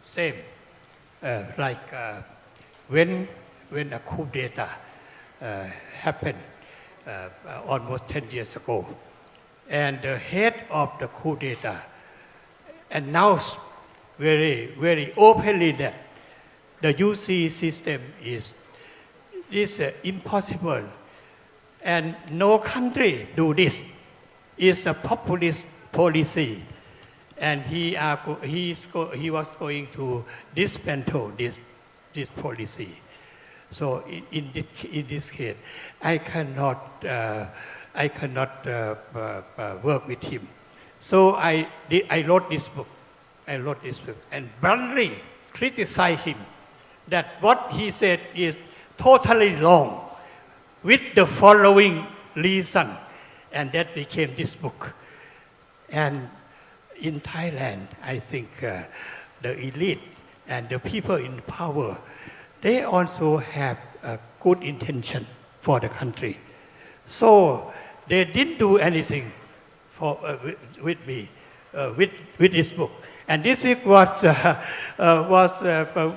Same, like when a coup d'etat happened almost 10 years ago, and the head of the coup d'etat announced very openly that the UC system is impossible, and no country do this. It's a populist policy, and he was going to dismantle this policy. So in this case, I cannot work with him. So I wrote this book. And bluntly criticized him that what he said is totally wrong, with the following reason, and that became this book. And in Thailand, I think the elite and the people in power, they also have a good intention for the country. So they didn't do anything with me, with this book. And this book was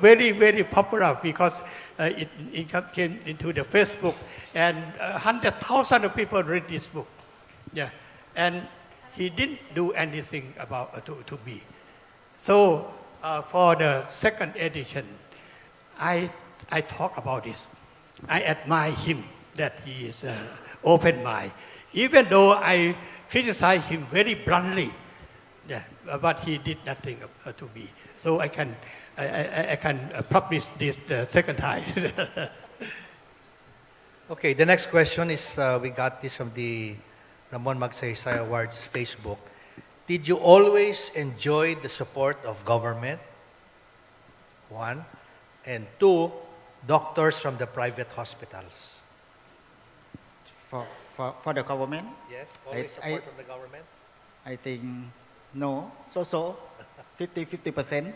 very popular because it came into the Facebook, and 100,000 of people read this book. Yeah, and he didn't do anything about to me. So for the second edition, I talk about this. I admire him that he is open mind, even though I criticize him very bluntly. Yeah, but he did nothing to me. So I can publish this the second time. Okay, the next question is, we got this from the Ramon Magsaysay Awards Facebook. Did you always enjoy the support of government? One. And two, doctors from the private hospitals. For the government? Yes, always support from the government? I think no, so 50%.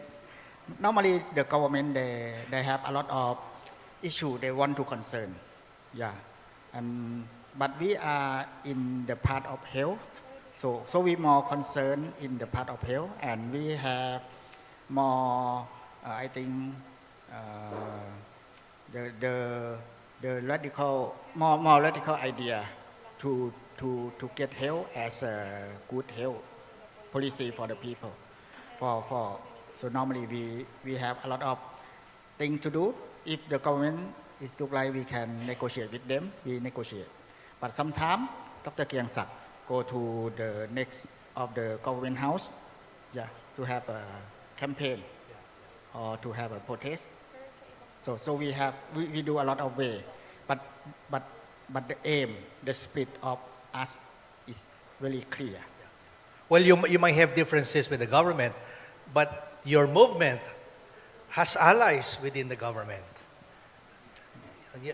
Normally the government, they have a lot of issue they want to concern. Yeah, but we are in the part of health, so we more concerned in the part of health, and we have more I think the radical more radical idea to get health as a good health policy for the people. So normally we have a lot of things to do. If the government is look like we can negotiate with them, we negotiate. But sometimes Dr. Kiang Sak go to the next of the government house, yeah, to have a campaign or to have a protest. So we do a lot of way, but the aim, the spirit of us is really clear. Well, you might have differences with the government, but your movement has allies within the government.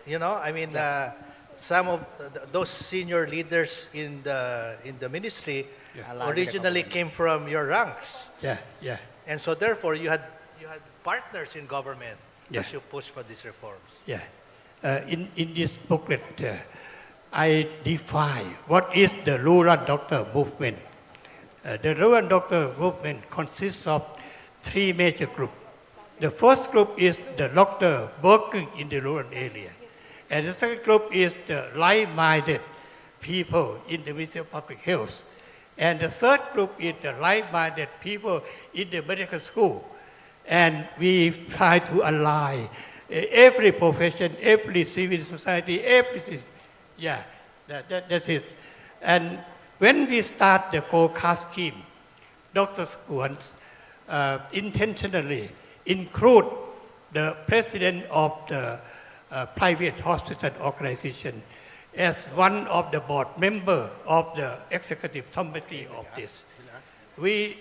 You know, I mean, some of those senior leaders in the ministry originally came from your ranks. Yeah, yeah. And so therefore you had partners in government Yeah. as you push for these reforms. Yeah. In this booklet, I define what is the rural doctor movement. The rural doctor movement consists of three major groups. The first group is the doctor working in the rural area. And the second group is the like-minded people in the Ministry of Public Health. And the third group is the like-minded people in the medical school. And we try to align every profession, every civil society, everything. Yeah, that's it. And when we start the Gold Card scheme, Dr. Skuans intentionally include the president of the private hospital organization as one of the board member of the executive committee of this. We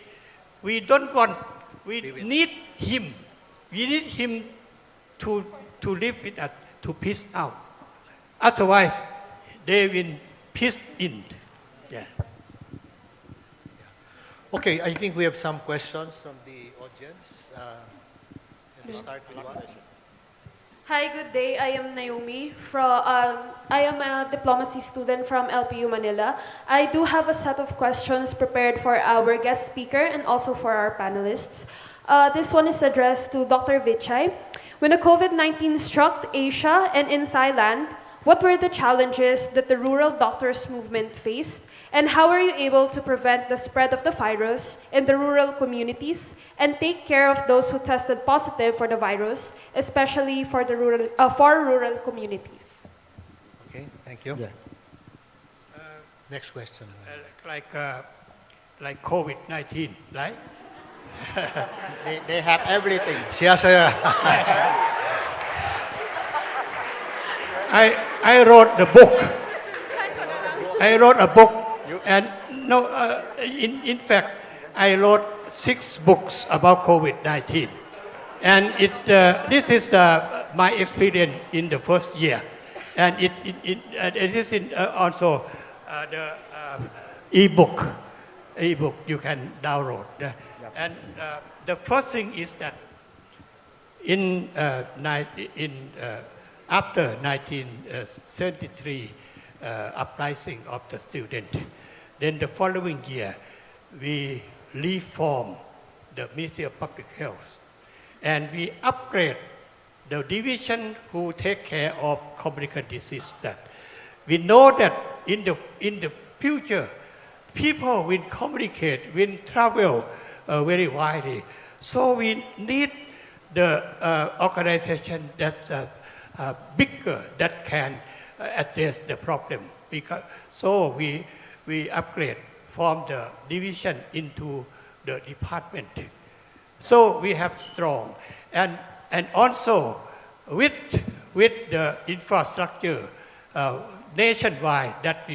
don't want, we need him. We need him to live with us, to peace out. Otherwise, they will peace in. Yeah. Okay, I think we have some questions from the audience. Can we start with one? Hi, good day. I am Naomi. I am a diplomacy student from LPU Manila. I do have a set of questions prepared for our guest speaker and also for our panelists. This one is addressed to Dr. Vichai. When the COVID-19 struck Asia and in Thailand, what were the challenges that the rural doctors movement faced? And how are you able to prevent the spread of the virus in the rural communities and take care of those who tested positive for the virus, especially for the rural communities? Okay, thank you. Yeah. Next question. Like COVID-19, right? They have everything. She has a I wrote the book. I wrote a book, and no, in fact, I wrote 6 books about COVID-19, and this is my experience in the first year, and it is also the ebook you can download, and the first thing is that after 1973 uprising of the student, then the following year we reformed the Ministry of Public Health, and we upgrade the division who take care of communicable disease. That we know that in the future, people will communicate, will travel very widely. So we need the organization that's bigger that can address the problem. So we upgrade from the division into the department. So we have strong, and also with the infrastructure nationwide that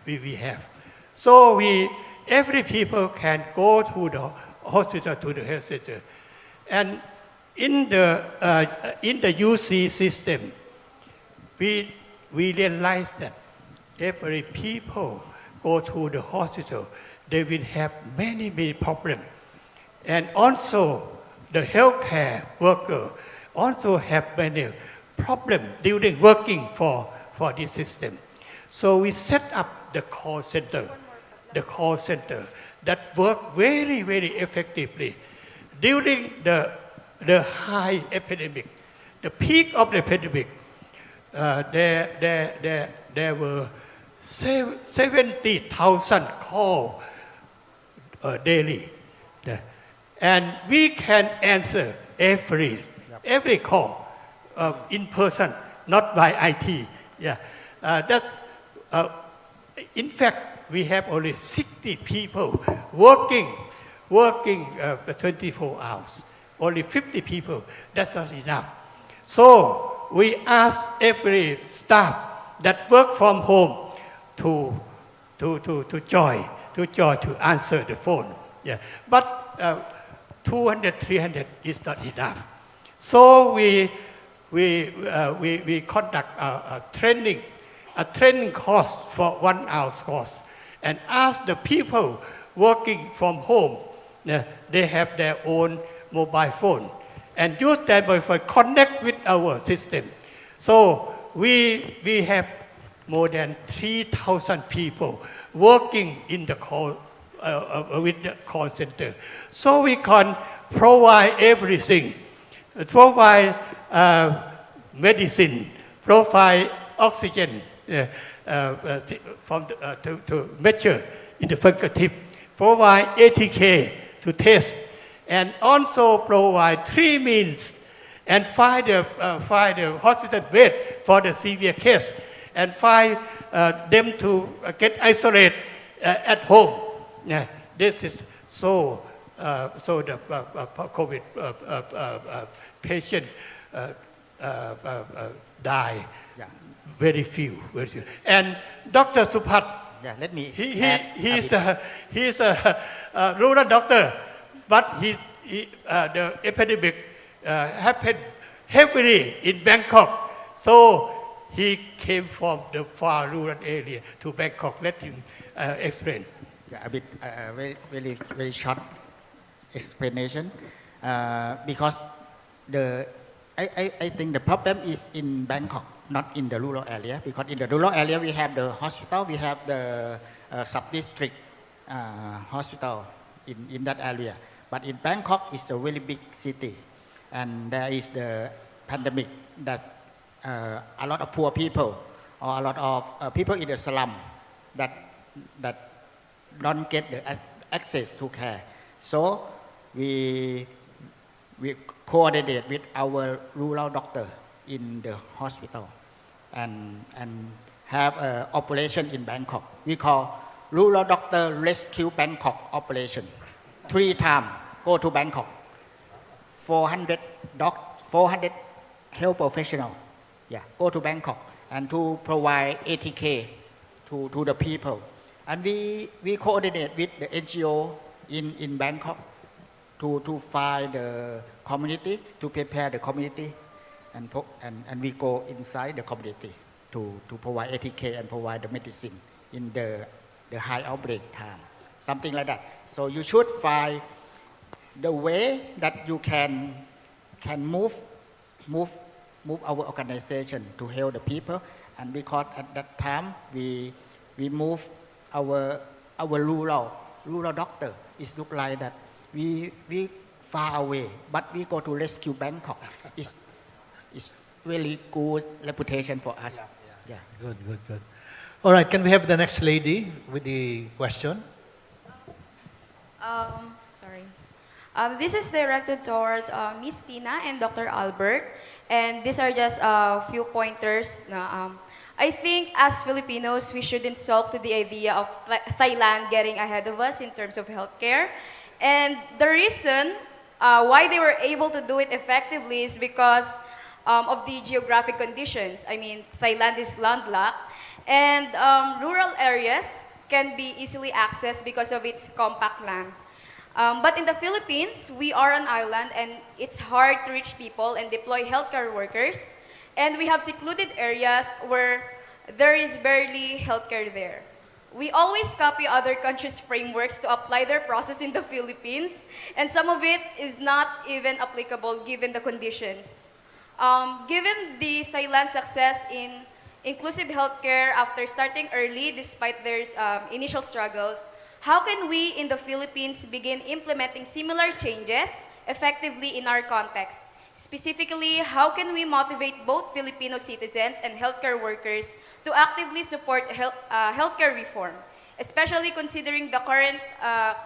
we have. So every people can go to the hospital, to the health center, and in the UC system, we realize that every people go to the hospital, they will have many problems. And also, the healthcare worker also have many problems during working for this system. So we set up the call center that work very effectively during the high epidemic, the peak of the epidemic. There were 70,000 calls daily, and we can answer every call in person, not by IT. Yeah, in fact, we have only 60 people working 24 hours. Only 50 people. That's not enough. So we ask every staff that work from home to join to answer the phone. Yeah, but 200, 300 is not enough. So we conduct a training course for 1 hour course, and ask the people working from home, they have their own mobile phone, and use that mobile phone connect with our system. So we have more than 3,000 people working in the call, with the call center. So we can provide everything, provide medicine, provide oxygen to measure in the fingertip, provide ATK to test, and also provide 3 means and find the hospital bed for the severe case, and find them to get isolated at home. This is so the COVID patient die very few. And Dr. Supat, Yeah, let me he's a rural doctor, but the epidemic happened heavily in Bangkok. So he came from the far rural area to Bangkok. Let him explain. Yeah, a bit very short explanation, because I think the problem is in Bangkok, not in the rural area, because in the rural area we have the hospital, we have the sub-district hospital in that area. But in Bangkok, it's a really big city, and there is the pandemic that a lot of poor people or a lot of people in the slum that don't get the access to care. So we coordinate with our rural doctor in the hospital and have an operation in Bangkok. We call Rural Doctor Rescue Bangkok Operation. 3 times go to Bangkok. 400 health professional, go to Bangkok and to provide ATK to the people. And we coordinate with the NGO in Bangkok to find the community, to prepare the community, and we go inside the community to provide ATK and provide the medicine in the high outbreak time, something like that. So you should find the way that you can move our organization to help the people. And because at that time we move our rural doctor, it look like that we far away, but we go to rescue Bangkok. It's really good reputation for us. Yeah. Good. All right, can we have the next lady with the question? Sorry. This is directed towards Miss Tina and Dr. Albert, and these are just a few pointers. I think as Filipinos, we shouldn't sulk to the idea of Thailand getting ahead of us in terms of healthcare. And the reason why they were able to do it effectively is because of the geographic conditions. I mean, Thailand is landlocked, and rural areas can be easily accessed because of its compact land. But in the Philippines, we are an island, and it's hard to reach people and deploy healthcare workers. And we have secluded areas where there is barely healthcare there. We always copy other countries' frameworks to apply their process in the Philippines, and some of it is not even applicable given the conditions. Given the Thailand's success in inclusive healthcare after starting early despite their initial struggles, how can we in the Philippines begin implementing similar changes effectively in our context? Specifically, how can we motivate both Filipino citizens and healthcare workers to actively support healthcare reform, especially considering the current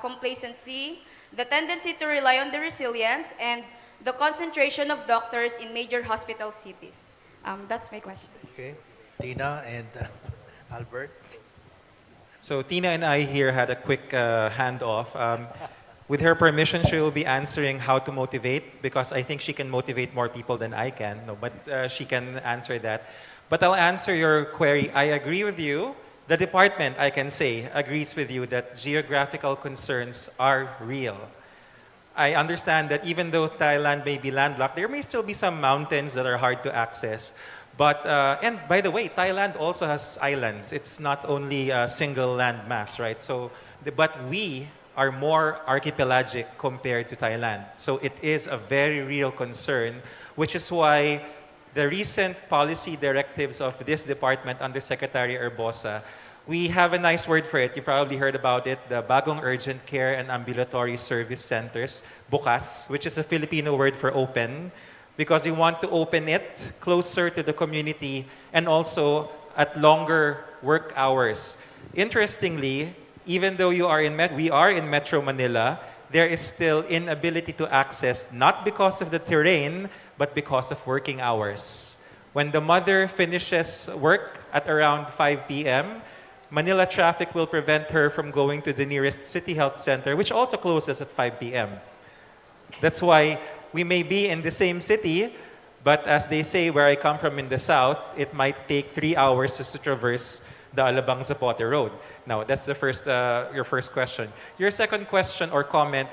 complacency, the tendency to rely on the resilience, and the concentration of doctors in major hospital cities? That's my question. Okay, Tina and Albert. So Tina and I here had a quick handoff. With her permission, she will be answering how to motivate, because I think she can motivate more people than I can. No, but she can answer that. But I'll answer your query. I agree with you. The department, I can say, agrees with you that geographical concerns are real. I understand that even though Thailand may be landlocked, there may still be some mountains that are hard to access. But, and by the way, Thailand also has islands. It's not only a single land mass, right? So, but we are more archipelagic compared to Thailand. So it is a very real concern, which is why the recent policy directives of this department under Secretary Herbosa, we have a nice word for it. You probably heard about it, the Bagong Urgent Care and Ambulatory Service Centers, BUCAS, which is a Filipino word for open, because we want to open it closer to the community and also at longer work hours. Interestingly, even though we are in Metro Manila, there is still inability to access, not because of the terrain, but because of working hours. When the mother finishes work at around 5 p.m., Manila traffic will prevent her from going to the nearest city health center, which also closes at 5 p.m. That's why we may be in the same city, but as they say, where I come from in the south, it might take 3 hours just to traverse the Alabang Zapote Road. Now, that's the your first question. Your second question or comment,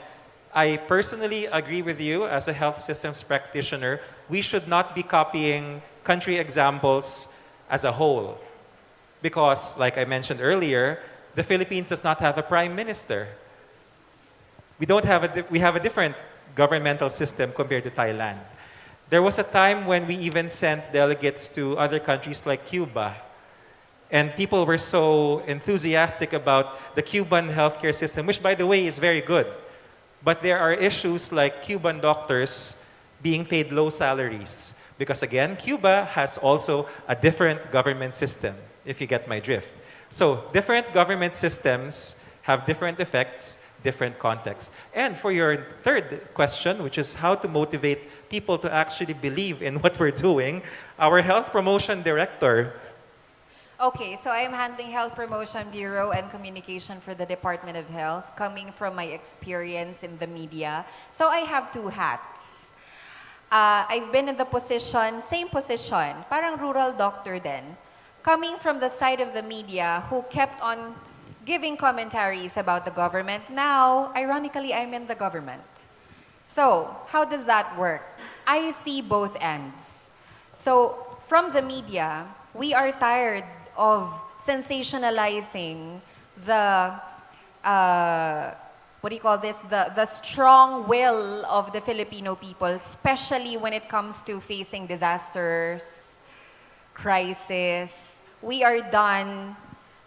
I personally agree with you as a health systems practitioner. We should not be copying country examples as a whole. Because, like I mentioned earlier, the Philippines does not have a prime minister. We have a different governmental system compared to Thailand. There was a time when we even sent delegates to other countries like Cuba. And people were so enthusiastic about the Cuban healthcare system, which, by the way, is very good. But there are issues like Cuban doctors being paid low salaries. Because again, Cuba has also a different government system, if you get my drift. So different government systems have different effects, different contexts. And for your third question, which is how to motivate people to actually believe in what we're doing, our health promotion director. Okay, so I am handling Health Promotion Bureau and Communication for the Department of Health, coming from my experience in the media. So I have two hats. I've been in the position, same position, parang rural doctor then, coming from the side of the media who kept on giving commentaries about the government. Now, ironically, I'm in the government. So, how does that work? I see both ends. So, from the media, we are tired of sensationalizing the, the strong will of the Filipino people, especially when it comes to facing disasters, crisis. We are done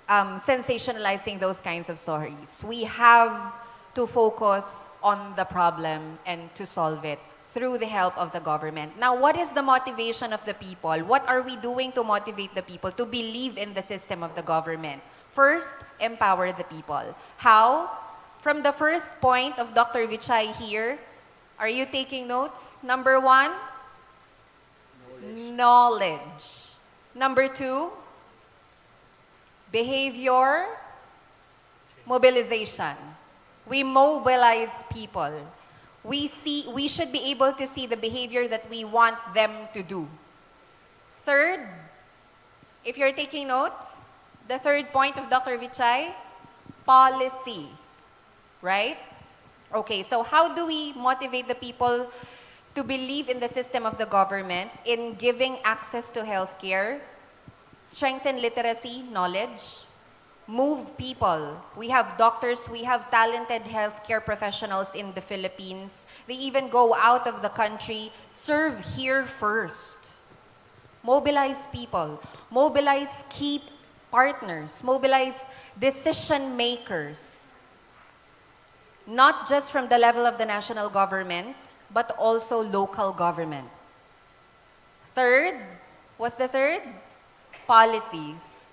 sensationalizing those kinds of stories. We have to focus on the problem and to solve it through the help of the government. Now, what is the motivation of the people? What are we doing to motivate the people to believe in the system of the government? First, empower the people. How? From the first point of Dr. Vichay here, are you taking notes? Number one, knowledge. Number two, behavior, mobilization. We mobilize people. We should be able to see the behavior that we want them to do. Third, if you're taking notes, the third point of Dr. Vichay, policy, right? Okay, so how do we motivate the people to believe in the system of the government in giving access to healthcare, strengthen literacy, knowledge, move people. We have doctors, we have talented healthcare professionals in the Philippines. They even go out of the country, serve here first. Mobilize people, mobilize key partners, mobilize decision makers. Not just from the level of the national government, but also local government. Third, what's the third? Policies.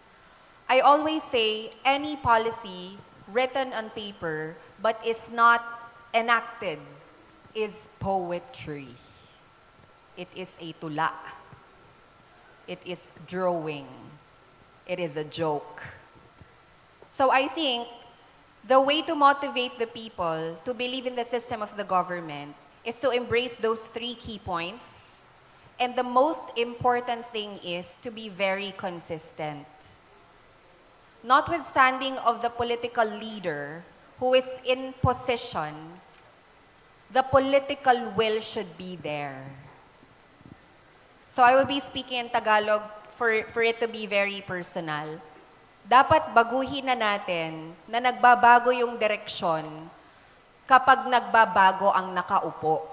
I always say any policy written on paper but is not enacted is poetry. It is a tula. It is drawing. It is a joke. So I think the way to motivate the people to believe in the system of the government is to embrace those three key points. And the most important thing is to be very consistent. Notwithstanding of the political leader who is in position, the political will should be there. So I will be speaking in Tagalog for it to be very personal. Dapat baguhin na natin na nagbabago yung direksyon kapag nagbabago ang nakaupo.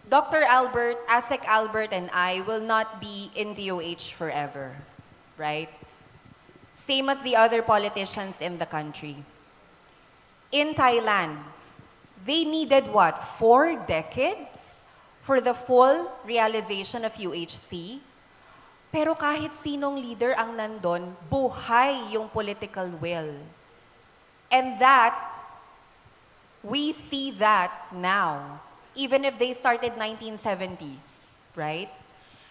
Dr. Albert, ASEC Albert, and I will not be in DOH forever, right? Same as the other politicians in the country. In Thailand, they needed what, 4 decades for the full realization of UHC? Pero kahit sinong leader ang nandun, buhay yung political will. And that, we see that now, even if they started 1970s, right?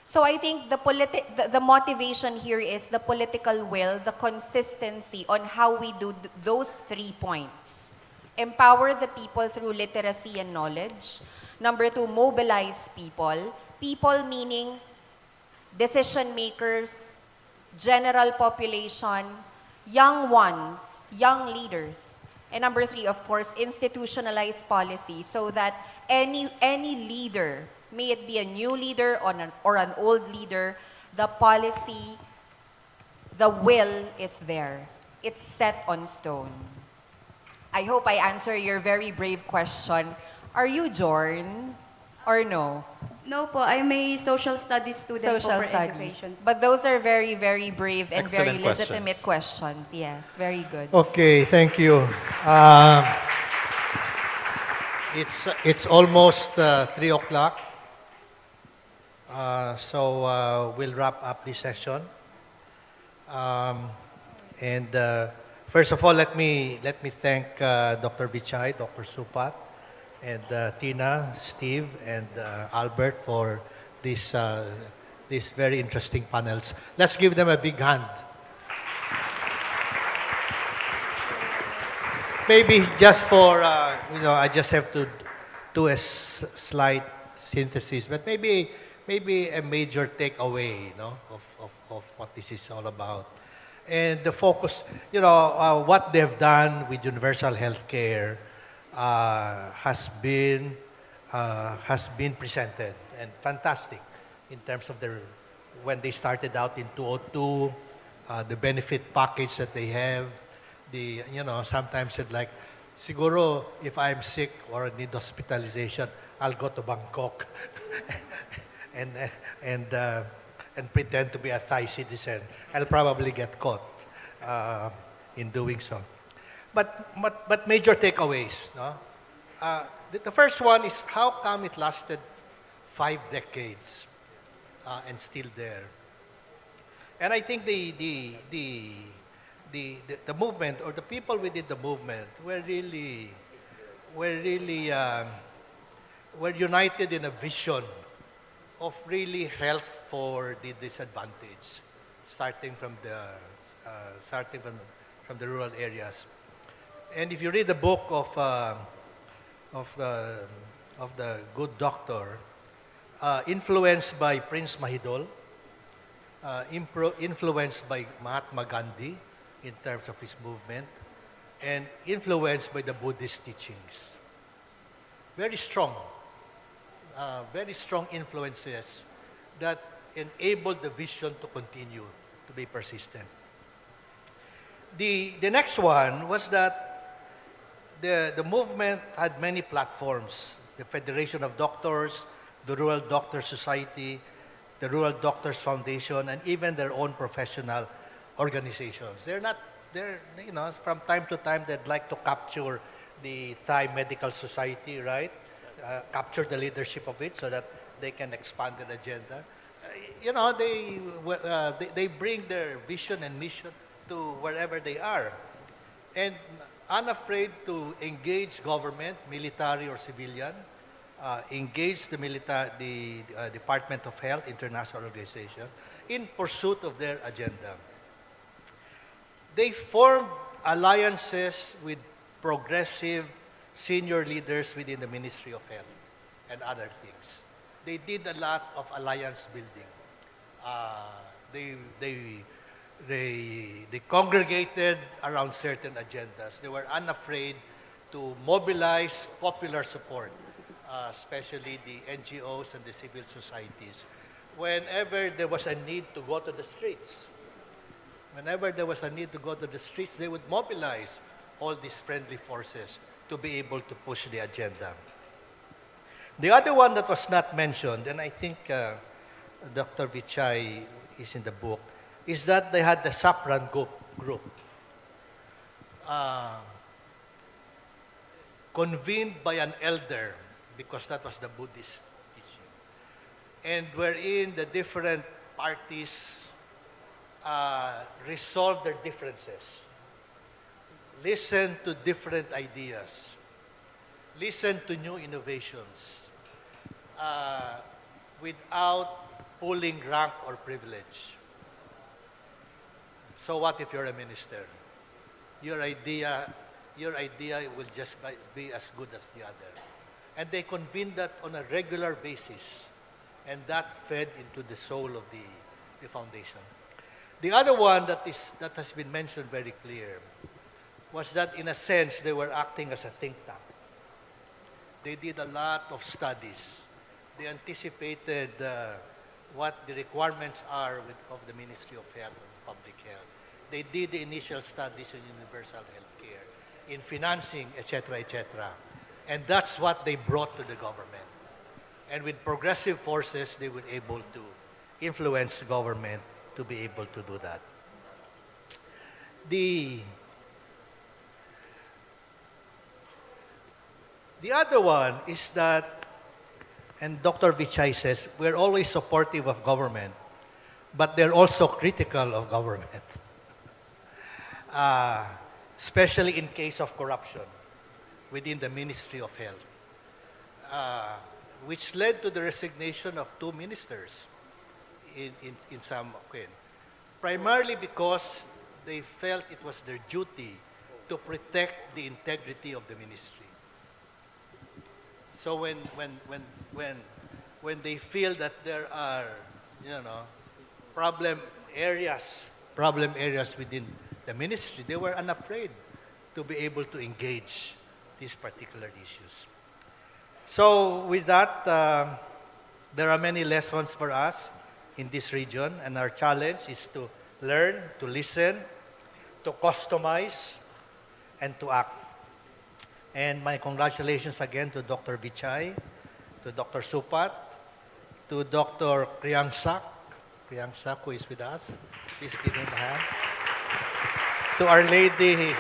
So I think the motivation here is the political will, the consistency on how we do those 3 points. Empower the people through literacy and knowledge. Number 2, mobilize people. People meaning decision makers, general population, young ones, young leaders. And number 3, of course, institutionalize policy so that any leader, may it be a new leader or an old leader, the policy, the will is there. It's set on stone. I hope I answer your very brave question. Are you Jorn or no? No po, I'm a social studies student po for education. But those are very, very brave and Excellent very legitimate questions. Yes, very good. Okay, thank you. It's almost 3 o'clock. So we'll wrap up this session. First of all, let me thank Dr. Vichay, Dr. Supat, and Tina, Steve, and Albert for these very interesting panels. Let's give them a big hand. Maybe just for, I just have to do a slight synthesis, but maybe a major takeaway, of what this is all about. And the focus, what they've done with universal health care has been presented and fantastic in terms of when they started out in 2002, the benefit package that they have, sometimes it's like, siguro if I'm sick or need hospitalization, I'll go to Bangkok and pretend to be a Thai citizen. I'll probably get caught in doing so. But major takeaways. No? The first one is how come it lasted 5 decades and still there. And I think the movement or the people within the movement were united in a vision of really health for the disadvantaged, starting from the rural areas. And if you read the book of the Good Doctor, influenced by Prince Mahidol, influenced by Mahatma Gandhi in terms of his movement, and influenced by the Buddhist teachings. Very strong influences that enabled the vision to continue to be persistent. The next one was that the movement had many platforms. The Federation of Doctors, the Rural Doctors Society, the Rural Doctors Foundation, and even their own professional organizations. From time to time, they'd like to capture the Thai Medical Society, right? Capture the leadership of it so that they can expand their agenda. They bring their vision and mission to wherever they are. And unafraid to engage government, military or civilian, engage the Department of Health, international organization, in pursuit of their agenda. They formed alliances with progressive senior leaders within the Ministry of Health and other things. They did a lot of alliance building. They congregated around certain agendas. They were unafraid to mobilize popular support, especially the NGOs and the civil societies, whenever there was a need to go to the streets. Whenever there was a need to go to the streets, they would mobilize all these friendly forces to be able to push the agenda. The other one that was not mentioned, and I think Dr. Vichai is in the book, is that they had the Sapran group convened by an elder, because that was the Buddhist teaching, and wherein the different parties resolve their differences, listen to different ideas, listen to new innovations, without pulling rank or privilege. So what if you're a minister? Your idea will just be as good as the other. And they convened that on a regular basis, and that fed into the soul of the foundation. The other one that has been mentioned very clear was that, in a sense, they were acting as a think tank. They did a lot of studies. They anticipated what the requirements are of the Ministry of Health and Public Health. They did the initial studies on universal health care, in financing, etc., etc. And that's what they brought to the government. And with progressive forces, they were able to influence the government to be able to do that. The other one is that, and Dr. Vichai says, we're always supportive of government, but they're also critical of government, especially in case of corruption within the Ministry of Health, which led to the resignation of 2 ministers in some occasion, primarily because they felt it was their duty to protect the integrity of the ministry. So when they feel that there are, problem areas within the ministry, they were unafraid to be able to engage these particular issues. So with that, there are many lessons for us in this region, and our challenge is to learn, to listen, to customize, and to act. And my congratulations again to Dr. Vichai, to Dr. Supat, to Dr. Kriangsak, who is with us. Please give him a hand. To Our Lady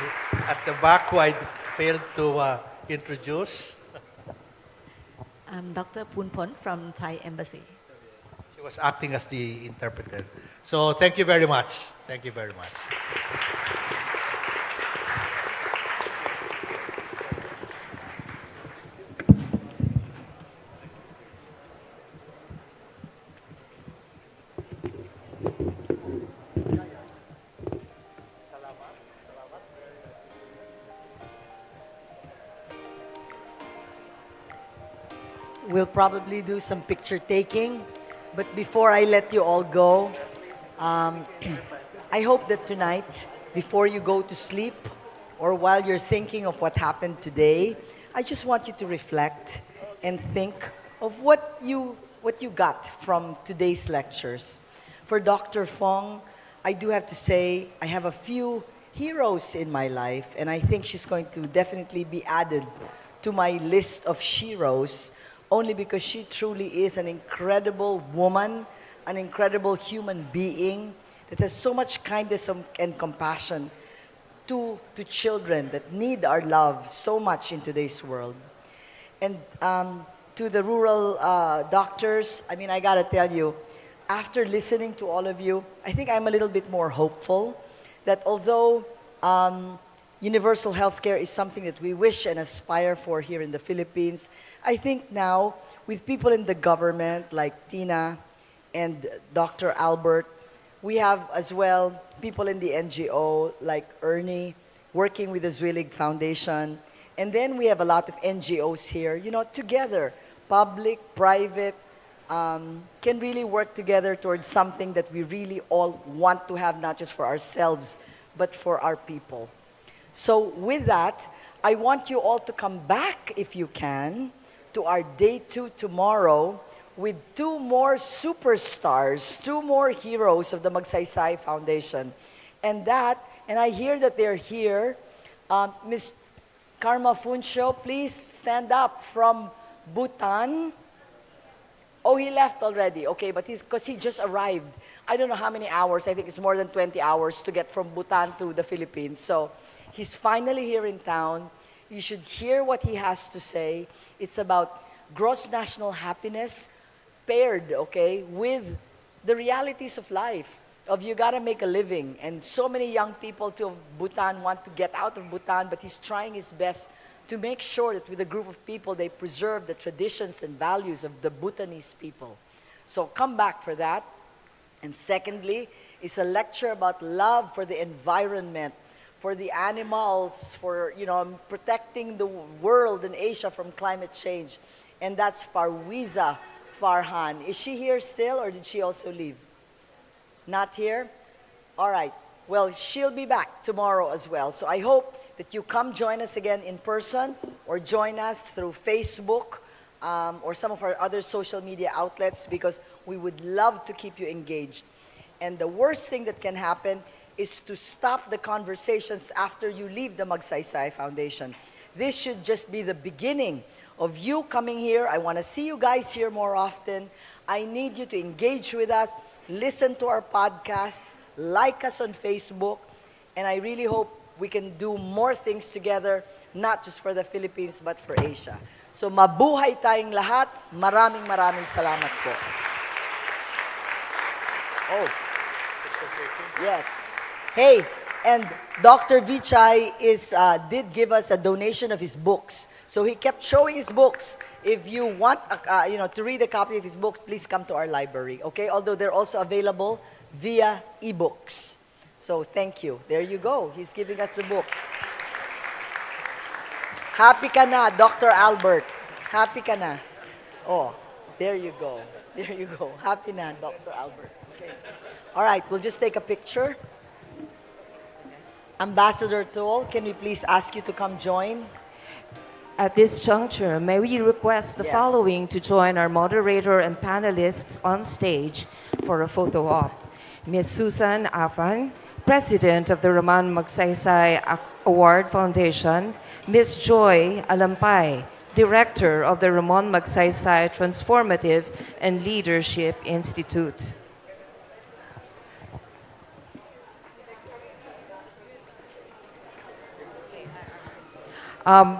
at the back, who I failed to introduce. I'm Dr. Punpon from Thai Embassy. She was acting as the interpreter. So thank you very much. Thank you very much. We'll probably do some picture taking, but before I let you all go, I hope that tonight, before you go to sleep, or while you're thinking of what happened today, I just want you to reflect and think of what you got from today's lectures. For Dr. Fong, I do have to say I have a few heroes in my life, and I think she's going to definitely be added to my list of sheroes, only because she truly is an incredible woman, an incredible human being that has so much kindness and compassion to children that need our love so much in today's world. And to the rural doctors, I gotta tell you, after listening to all of you, I think I'm a little bit more hopeful that although universal healthcare is something that we wish and aspire for here in the Philippines, I think now, with people in the government like Tina and Dr. Albert, we have as well people in the NGO like Ernie, working with the Zwillig Foundation. And then we have a lot of NGOs here, together, public, private, can really work together towards something that we really all want to have, not just for ourselves, but for our people. So with that, I want you all to come back, if you can, to our day 2 tomorrow with 2 more superstars, 2 more heroes of the Magsaysay Foundation. And I hear that they're here. Miss Karma Funcho, please stand up from Bhutan. Oh, he left already. Okay, but because he just arrived. I don't know how many hours. I think it's more than 20 hours to get from Bhutan to the Philippines. So he's finally here in town. You should hear what he has to say. It's about gross national happiness paired, okay, with the realities of life. Of you gotta make a living. And so many young people to Bhutan want to get out of Bhutan, but he's trying his best to make sure that with a group of people, they preserve the traditions and values of the Bhutanese people. So come back for that. And secondly, it's a lecture about love for the environment, for the animals, for protecting the world and Asia from climate change. And that's Farwiza Farhan. Is she here still, or did she also leave? Not here? All right. Well, she'll be back tomorrow as well. So I hope that you come join us again in person or join us through Facebook or some of our other social media outlets, because we would love to keep you engaged. And the worst thing that can happen is to stop the conversations after you leave the Magsaysay Foundation. This should just be the beginning of you coming here. I want to see you guys here more often. I need you to engage with us, listen to our podcasts, like us on Facebook, and I really hope we can do more things together, not just for the Philippines, but for Asia. So mabuhay tayong lahat. Maraming salamat po. Oh. Yes. Hey, and Dr. Vichai did give us a donation of his books. So he kept showing his books. If you want to read a copy of his books, please come to our library, okay? Although they're also available via ebooks. So thank you. There you go. He's giving us the books. Happy ka na, Dr. Albert. Happy ka na. Oh, there you go. There you go. Happy na, Dr. Albert. Okay. All right, we'll just take a picture. Ambassador Tool, can we please ask you to come join? At this juncture, may we request the following to join our moderator and panelists on stage for a photo op. Ms. Susan Afan, President of the Ramon Magsaysay Award Foundation, Ms. Joy Alampay, Director of the Ramon Magsaysay Transformative and Leadership Institute.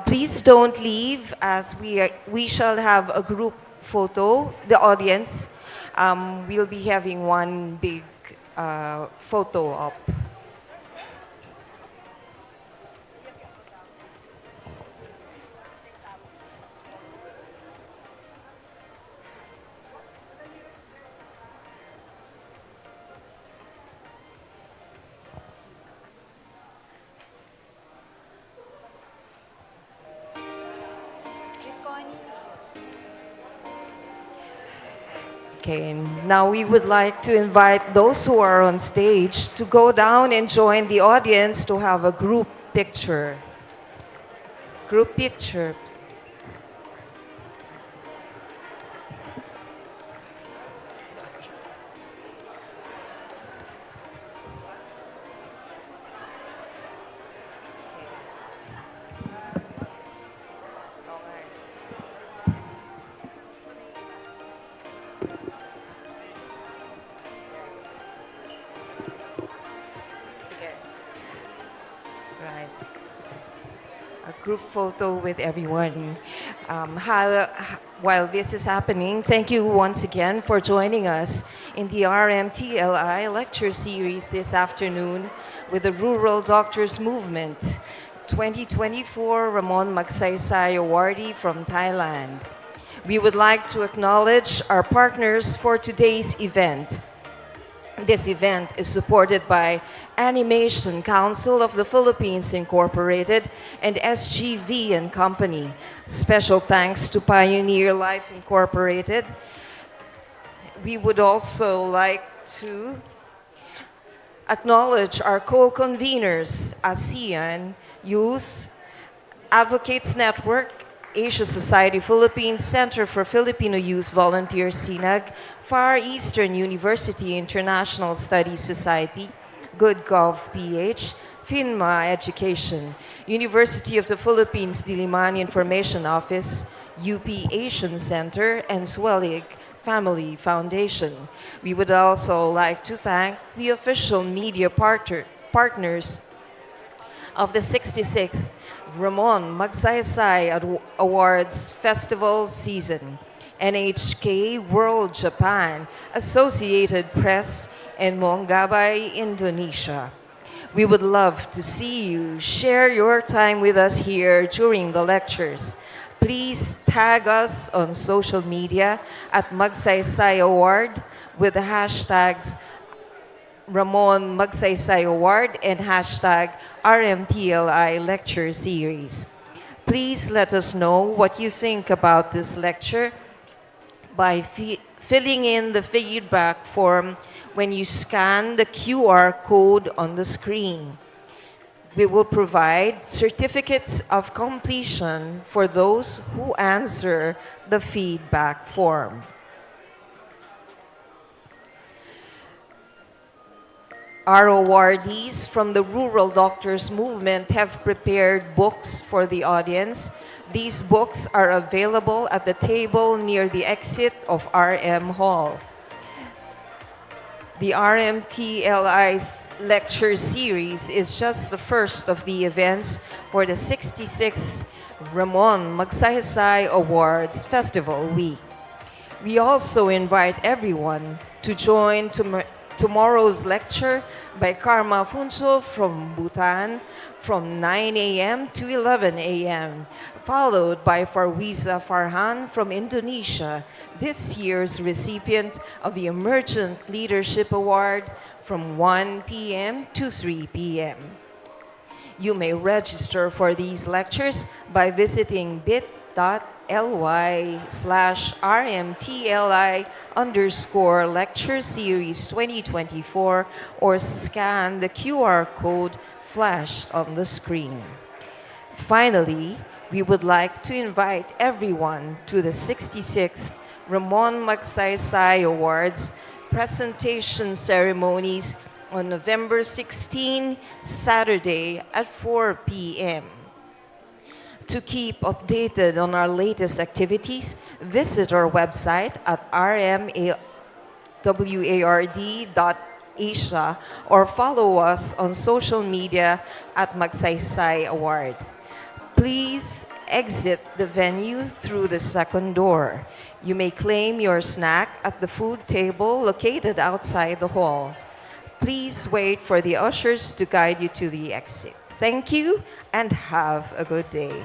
Please don't leave, as we shall have a group photo, the audience. We'll be having one big photo op. Okay, now we would like to invite those who are on stage to go down and join the audience to have a group picture. Group picture. Group photo with everyone. While this is happening, thank you once again for joining us in the RMTLI lecture series this afternoon with the Rural Doctors Movement 2024 Ramon Magsaysay Awardee from Thailand. We would like to acknowledge our partners for today's event. This event is supported by Animation Council of the Philippines Incorporated and SGV and Company. Special thanks to Pioneer Life Incorporated. We would also like to acknowledge our co-conveners, ASEAN Youth, Advocates Network, Asia Society Philippines, Center for Filipino Youth Volunteers SINAG, Far Eastern University International Studies Society, GoodGov PH, FINMA Education, University of the Philippines Diliman Information Office, UP Asian Center, and Swelig Family Foundation. We would also like to thank the official media partners of the 66th Ramon Magsaysay Awards Festival season, NHK World Japan, Associated Press, and Monggabay Indonesia. We would love to see you share your time with us here during the lectures. Please tag us on social media at Magsaysay Award with the hashtags Ramon Magsaysay Award and hashtag RMTLI Lecture Series. Please let us know what you think about this lecture by filling in the feedback form when you scan the QR code on the screen. We will provide certificates of completion for those who answer the feedback form. Our awardees from the Rural Doctors Movement have prepared books for the audience. These books are available at the table near the exit of RM Hall. The RMTLI's lecture series is just the first of the events for the 66th Ramon Magsaysay Awards Festival Week. We also invite everyone to join tomorrow's lecture by Karma Funso from Bhutan from 9 a.m. to 11 a.m., followed by Farwiza Farhan from Indonesia, this year's recipient of the Emergent Leadership Award from 1 p.m. to 3 p.m. You may register for these lectures by visiting bit.ly/RMTLI_lecture series 2024 or scan the QR code flashed on the screen. Finally, we would like to invite everyone to the 66th Ramon Magsaysay Awards presentation ceremonies on November 16, Saturday at 4 p.m. To keep updated on our latest activities, visit our website at rmaward.asia or follow us on social media at Magsaysay Award. Please exit the venue through the second door. You may claim your snack at the food table located outside the hall. Please wait for the ushers to guide you to the exit. Thank you and have a good day.